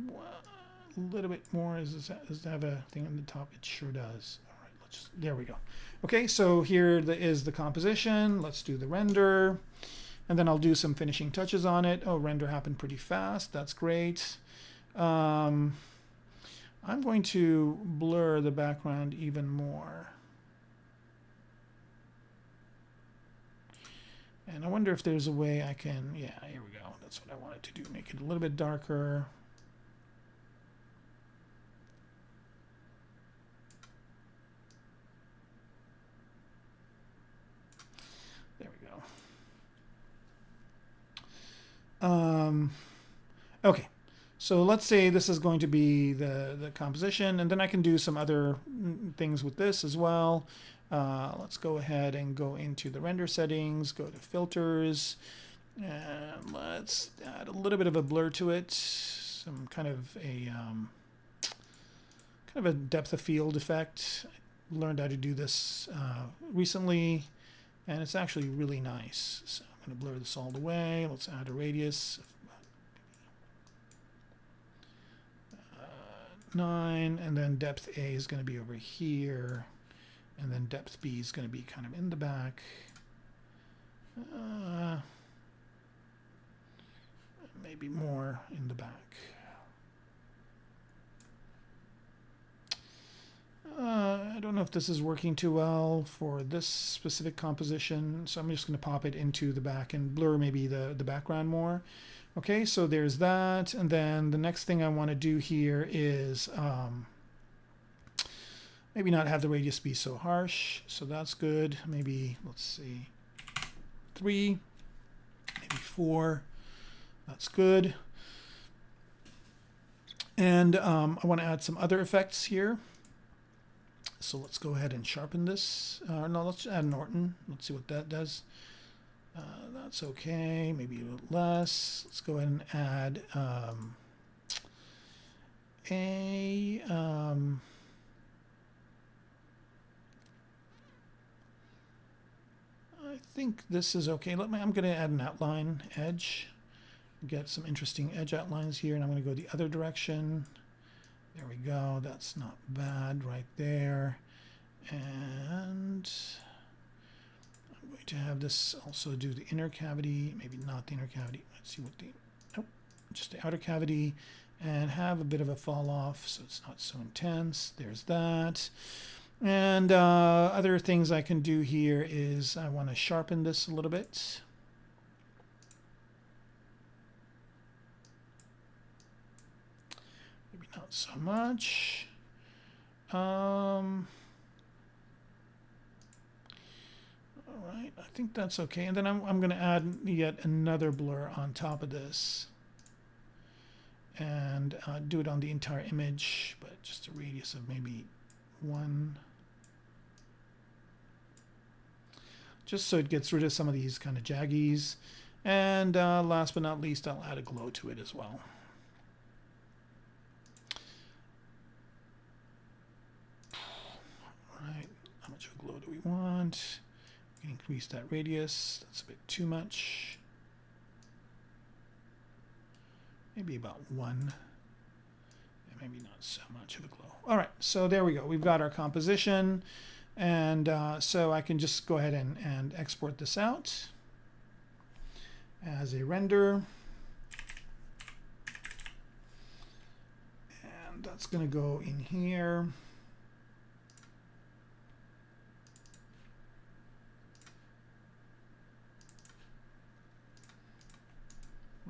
A little bit more. Does it have a thing on the top? It sure does. All right, there we go. Okay, so here is the composition. Let's do the render. And then I'll do some finishing touches on it. Oh, render happened pretty fast. That's great. I'm going to blur the background even more. And I wonder if there's a way I can, yeah, here we go. That's what I wanted to do. Make it a little bit darker. There we go. Okay. So let's say this is going to be the composition, and then I can do some other things with this as well. Let's go ahead and go into the render settings, go to filters, and let's add a little bit of a blur to it, some kind of a depth of field effect. I learned how to do this recently, and it's actually really nice. So I'm going to blur this all the way. Let's add a radius of 9, and then depth A is going to be over here, and then depth B is going to be kind of in the back. Maybe more in the back. I don't know if this is working too well for this specific composition, so I'm just going to pop it into the back and blur maybe the background more. Okay, so there's that, and then the next thing I want to do here is maybe not have the radius be so harsh, so that's good. Maybe, let's see, 3, maybe 4, that's good. And I want to add some other effects here. So let's go ahead and sharpen this. No, let's add Norton. Let's see what that does. That's okay. Maybe a little less. Let's go ahead and add I think this is okay. I'm going to add an outline edge. Get some interesting edge outlines here, and I'm going to go the other direction. There we go. That's not bad right there. And I'm going to have this also do the inner cavity, maybe not the inner cavity. Let's see what nope, just the outer cavity, and have a bit of a fall off so it's not so intense. There's that. And other things I can do here is I want to sharpen this a little bit. Maybe not so much. All right, I think that's okay. And then I'm going to add yet another blur on top of this. And do it on the entire image, but just a radius of maybe 1. Just so it gets rid of some of these kind of jaggies. And last but not least, I'll add a glow to it as well. All right, how much of a glow do we want? around. Increase that radius. That's a bit too much. Maybe about 1. Maybe not so much of a glow. All right, so there we go. We've got our composition. And so I can just go ahead and export this out as a render. And that's going to go in here.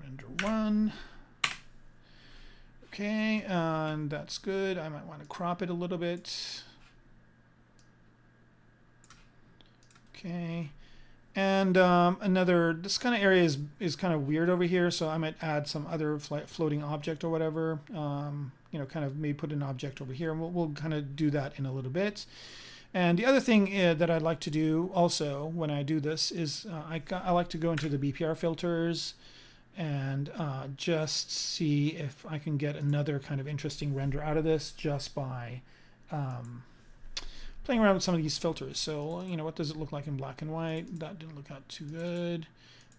Render 1. Okay, and that's good. I might want to crop it a little bit. Okay, and this kind of area is kind of weird over here, so I might add some other floating object or whatever. You know, kind of maybe put an object over here, and we'll kind of do that in a little bit. And the other thing that I'd like to do also when I do this is I like to go into the BPR filters and just see if I can get another kind of interesting render out of this just by playing around with some of these filters. So, you know, what does it look like in black and white? That didn't look out too good.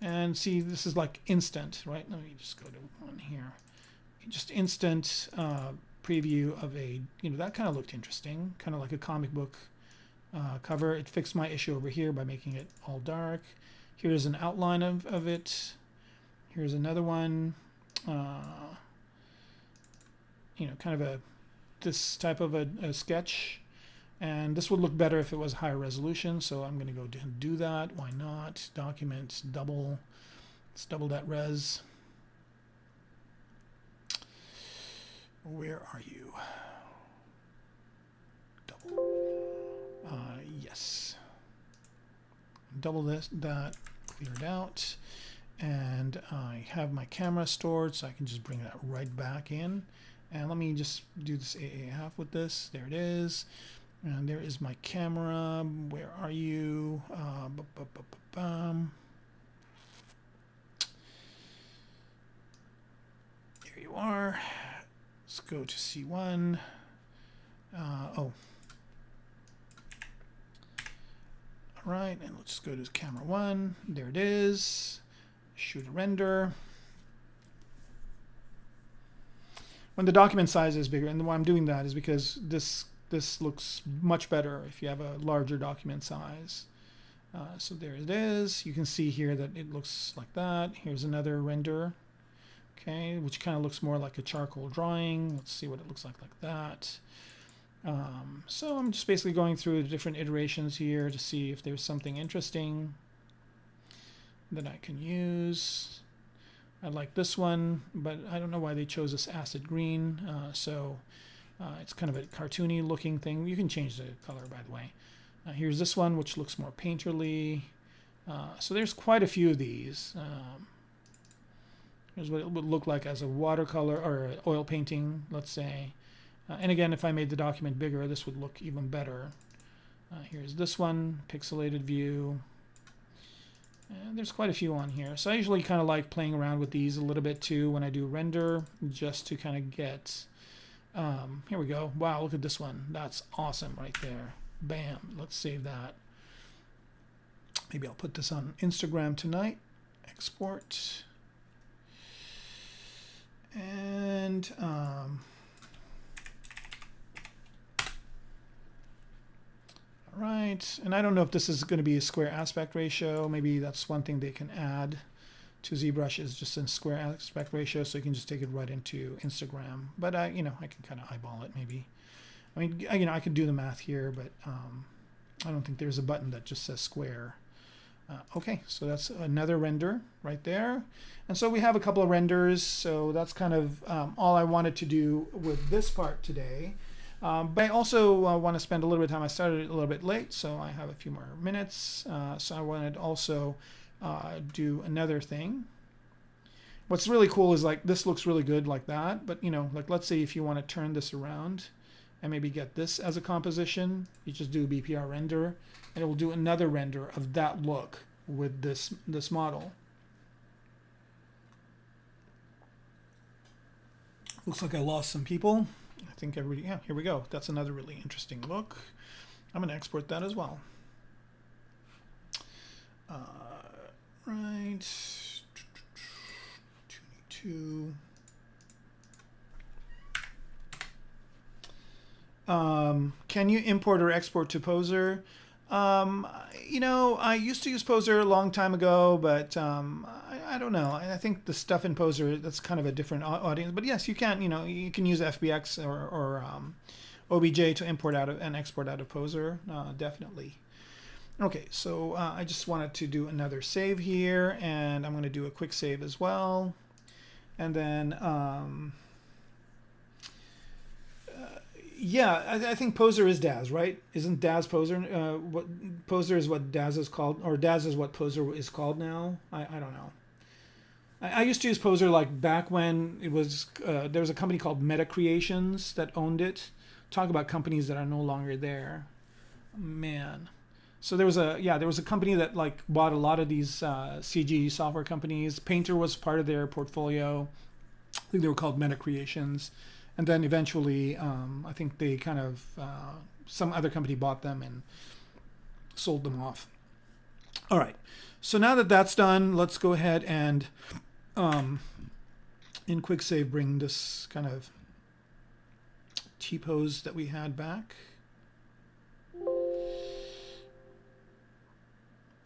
And see, this is like instant, right? Let me just go to one here. Just instant preview of a, you know, that kind of looked interesting, kind of like a comic book cover. It fixed my issue over here by making it all dark. Here's an outline of it. Here's another one. You know, kind of this type of a sketch. And this would look better if it was higher resolution, so I'm going to go and do that. Why not? Document, double. Let's double that res. Where are you? Double. Yes. Double that, cleared out. And I have my camera stored, so I can just bring that right back in. And let me just do this AA half with this. There it is. And there is my camera. Where are you? There you are. Let's go to C1. Oh. All right, and let's go to camera 1. There it is. Shoot a render. When the document size is bigger, and why I'm doing that is because this looks much better if you have a larger document size. So there it is. You can see here that it looks like that. Here's another render, okay, which kind of looks more like a charcoal drawing. Let's see what it looks like that. So I'm just basically going through the different iterations here to see if there's something interesting that I can use. I like this one, but I don't know why they chose this acid green. It's kind of a cartoony looking thing. You can change the color, by the way. Here's this one, which looks more painterly. So there's quite a few of these. Here's what it would look like as a watercolor or an oil painting, let's say. And again, if I made the document bigger, this would look even better. Here's this one, pixelated view. And there's quite a few on here. So I usually kind of like playing around with these a little bit too when I do render, just to kind of get... here we go. Wow, look at this one. That's awesome right there. Bam. Let's save that. Maybe I'll put this on Instagram tonight. Export. And all right. And I don't know if this is going to be a square aspect ratio. Maybe that's one thing they can add to ZBrush, is just in square aspect ratio, so you can just take it right into Instagram. But you know, I can kind of eyeball it maybe. I mean, you know, I could do the math here, but I don't think there's a button that just says square. Okay, so that's another render right there. And so we have a couple of renders. So that's kind of all I wanted to do with this part today. But I also want to spend a little bit of time. I started a little bit late, so I have a few more minutes. So I wanted also do another thing. What's really cool is like this looks really good like that, but you know, like let's say if you want to turn this around and maybe get this as a composition, you just do a BPR render and it will do another render of that look with this model. Looks like I lost some people. I think everybody, yeah, here we go. That's another really interesting look. I'm going to export that as well. right. 2. Can you import or export to Poser? You know, I used to use Poser a long time ago, but I don't know. I think the stuff in Poser, that's kind of a different audience. But yes, you can. You know, you can use FBX or OBJ to import out of and export out of Poser. Definitely. Okay, so I just wanted to do another save here, and I'm going to do a quick save as well. And then, yeah, I think Poser is Daz, right? Isn't Daz Poser? What Poser is what Daz is called, or Daz is what Poser is called now? I don't know. I used to use Poser like back when it was, there was a company called Meta Creations that owned it. Talk about companies that are no longer there. Man. So there was a company that like bought a lot of these CG software companies. Painter was part of their portfolio. I think they were called Meta Creations. And then eventually, I think they kind of, some other company bought them and sold them off. All right. So now that that's done, let's go ahead and in quick save bring this kind of T-pose that we had back.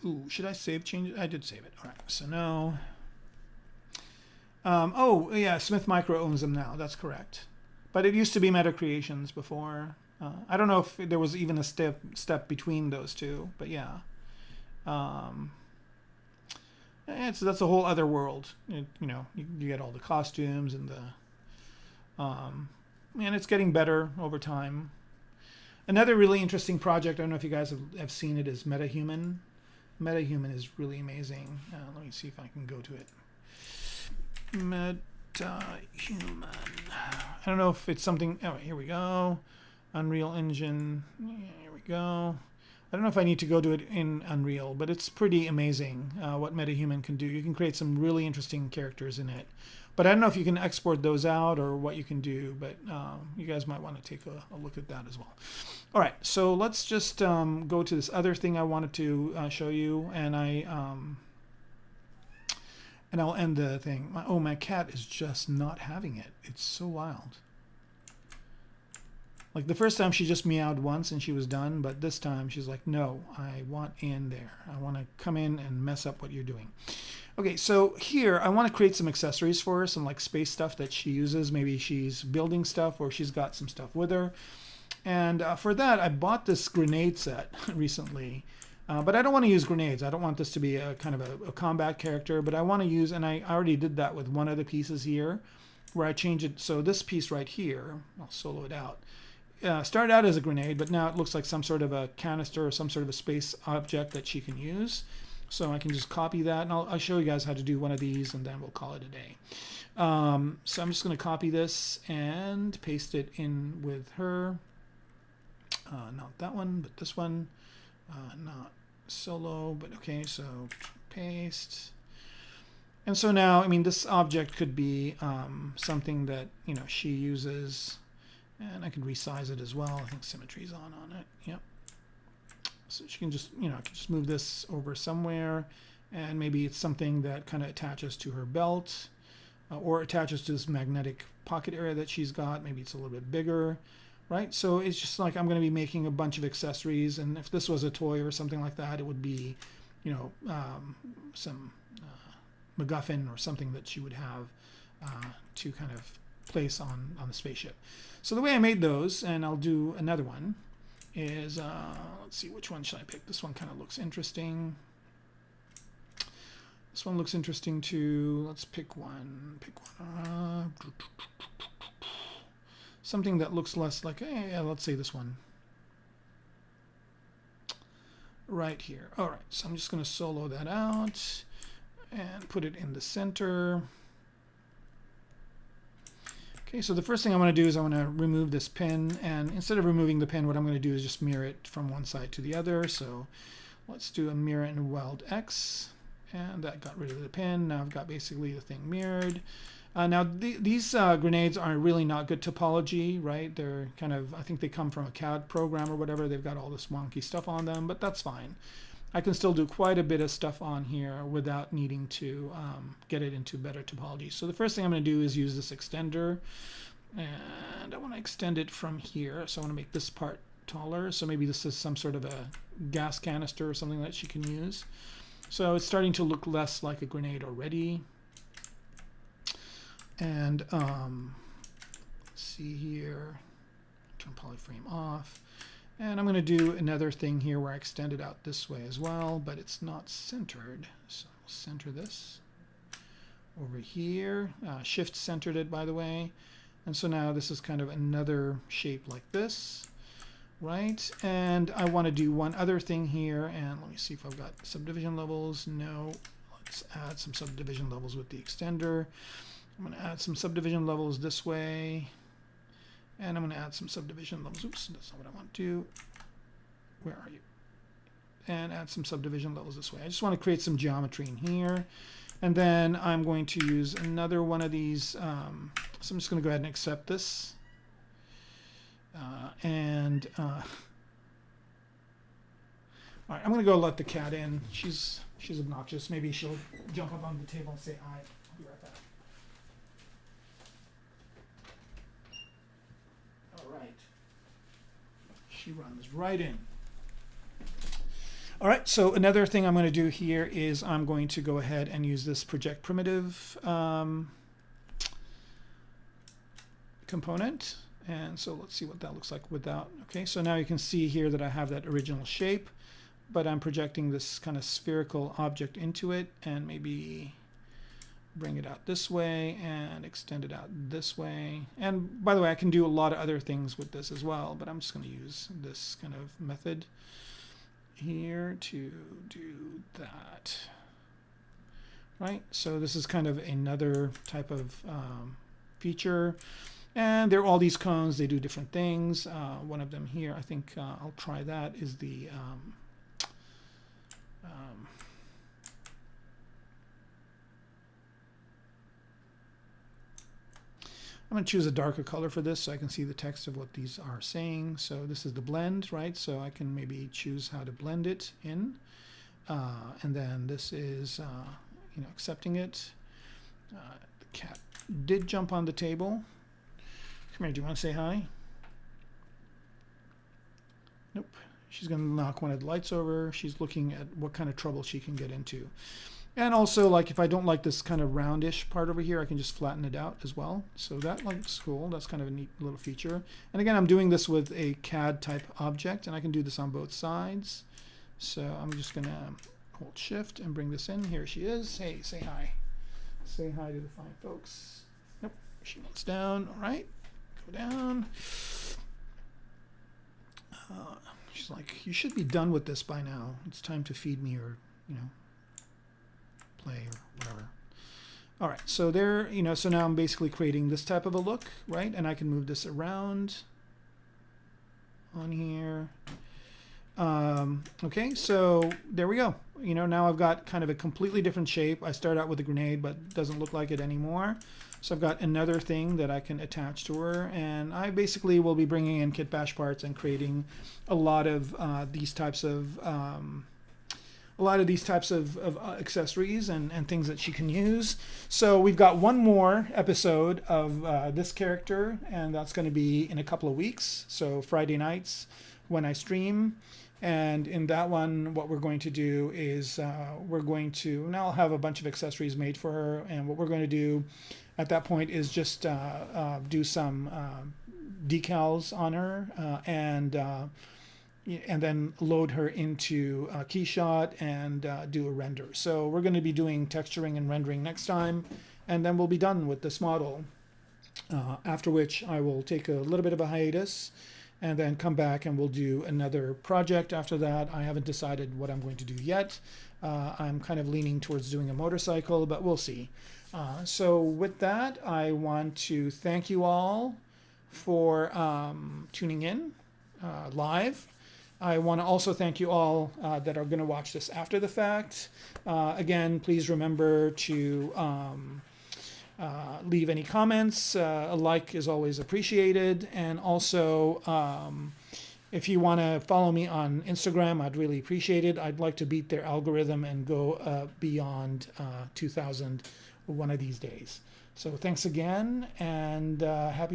Ooh, should I save changes? I did save it. All right. So now, oh yeah, Smith Micro owns them now. That's correct. But it used to be Meta Creations before. I don't know if there was even a step between those two, but yeah. That's a whole other world. You know, you get all the costumes and the, and it's getting better over time. Another really interesting project, I don't know if you guys have seen it, is MetaHuman. MetaHuman is really amazing. Let me see if I can go to it. MetaHuman. I don't know if it's something. Oh, here we go. Unreal Engine. Here we go. I don't know if I need to go to it in Unreal, but it's pretty amazing what MetaHuman can do. You can create some really interesting characters in it. But I don't know if you can export those out or what you can do, but you guys might want to take a look at that as well. All right, so let's just go to this other thing I wanted to show you, and I'll end the thing. My cat is just not having it. It's so wild. Like the first time she just meowed once and she was done, but this time she's like, no, I want in there. I want to come in and mess up what you're doing. Okay, so here I want to create some accessories for her, some like space stuff that she uses. Maybe she's building stuff or she's got some stuff with her. And for that, I bought this grenade set recently. But I don't want to use grenades. I don't want this to be a kind of a combat character, but I want to use, and I already did that with one of the pieces here, where I changed it. So this piece right here, I'll solo it out. Started out as a grenade, but now it looks like some sort of a canister or some sort of a space object that she can use. So I can just copy that, and I'll show you guys how to do one of these, and then we'll call it a day. So I'm just going to copy this and paste it in with her. Not that one, but this one. Not solo, but okay, so paste. And so now, I mean, this object could be something that, you know, she uses, and I could resize it as well. I think symmetry's on it. Yep. So she can just, you know, I can just move this over somewhere, and maybe it's something that kind of attaches to her belt, or attaches to this magnetic pocket area that she's got. Maybe it's a little bit bigger. Right, so it's just like I'm going to be making a bunch of accessories, and if this was a toy or something like that, it would be, you know, some MacGuffin or something that she would have to kind of place on the spaceship. So the way I made those, and I'll do another one, is let's see, which one should I pick? This one kind of looks interesting. This one looks interesting too. Let's pick one. Something that looks less like, yeah, let's say this one. Right here. All right, so I'm just going to solo that out and put it in the center. Okay, so the first thing I want to do is I want to remove this pin, and instead of removing the pin, what I'm going to do is just mirror it from one side to the other. So let's do a mirror and weld X, and that got rid of the pin. Now I've got basically the thing mirrored. Now, these grenades are really not good topology, right? They're kind of, I think they come from a CAD program or whatever. They've got all this wonky stuff on them, but that's fine. I can still do quite a bit of stuff on here without needing to get it into better topology. So the first thing I'm going to do is use this extender, and I want to extend it from here. So I want to make this part taller. So maybe this is some sort of a gas canister or something that she can use. So it's starting to look less like a grenade already. And let's see here, turn polyframe off. And I'm going to do another thing here where I extend it out this way as well, but it's not centered. So I'll center this over here. Shift centered it, by the way. And so now this is kind of another shape like this, right? And I want to do one other thing here. And let me see if I've got subdivision levels. No. Let's add some subdivision levels with the extender. I'm going to add some subdivision levels this way. And I'm going to add some subdivision levels. Oops, that's not what I want to do. Where are you? And add some subdivision levels this way. I just want to create some geometry in here. And then I'm going to use another one of these. So I'm just going to go ahead and accept this. All right, I'm going to go let the cat in. She's obnoxious. Maybe she'll jump up on the table and say hi. I'll be right back. All right. She runs right in. All right, so another thing I'm going to do here is I'm going to go ahead and use this project primitive component. And so let's see what that looks like without. Okay, so now you can see here that I have that original shape, but I'm projecting this kind of spherical object into it, and maybe bring it out this way and extend it out this way. And by the way, I can do a lot of other things with this as well, but I'm just going to use this kind of method here to do that. Right, so this is kind of another type of feature. And there are all these cones, they do different things. One of them here, I think I'll try that, is the I'm going to choose a darker color for this so I can see the text of what these are saying. So this is the blend, right? So I can maybe choose how to blend it in. And then this is, accepting it. The cat did jump on the table. Come here, do you want to say hi? Nope. She's going to knock one of the lights over. She's looking at what kind of trouble she can get into. And also, like, if I don't like this kind of roundish part over here, I can just flatten it out as well. So that looks cool. That's kind of a neat little feature. And again, I'm doing this with a CAD type object, and I can do this on both sides. So I'm just going to hold shift and bring this in. Here she is. Hey, say hi. Say hi to the fine folks. Nope, she wants down. All right, go down. She's like, you should be done with this by now. It's time to feed me or, play or whatever. All right, so there, so now I'm basically creating this type of a look, right? And I can move this around on here. Okay, so there we go. Now I've got kind of a completely different shape. I start out with a grenade, but it doesn't look like it anymore. So I've got another thing that I can attach to her, and I basically will be bringing in kit bash parts and creating a lot of these types of accessories and things that she can use. So we've got one more episode of this character, and that's going to be in a couple of weeks. So Friday nights when I stream. And in that one, what we're going to do is now I'll have a bunch of accessories made for her. And what we're going to do at that point is just do some decals on her and then load her into KeyShot and do a render. So we're going to be doing texturing and rendering next time, and then we'll be done with this model. After which I will take a little bit of a hiatus and then come back and we'll do another project after that. I haven't decided what I'm going to do yet. I'm kind of leaning towards doing a motorcycle, but we'll see. So with that, I want to thank you all for tuning in live. I want to also thank you all that are going to watch this after the fact. Again, please remember to leave any comments. A like is always appreciated. And also, If you want to follow me on Instagram, I'd really appreciate it. I'd like to beat their algorithm and go beyond 2,000 one of these days. So thanks again, and happy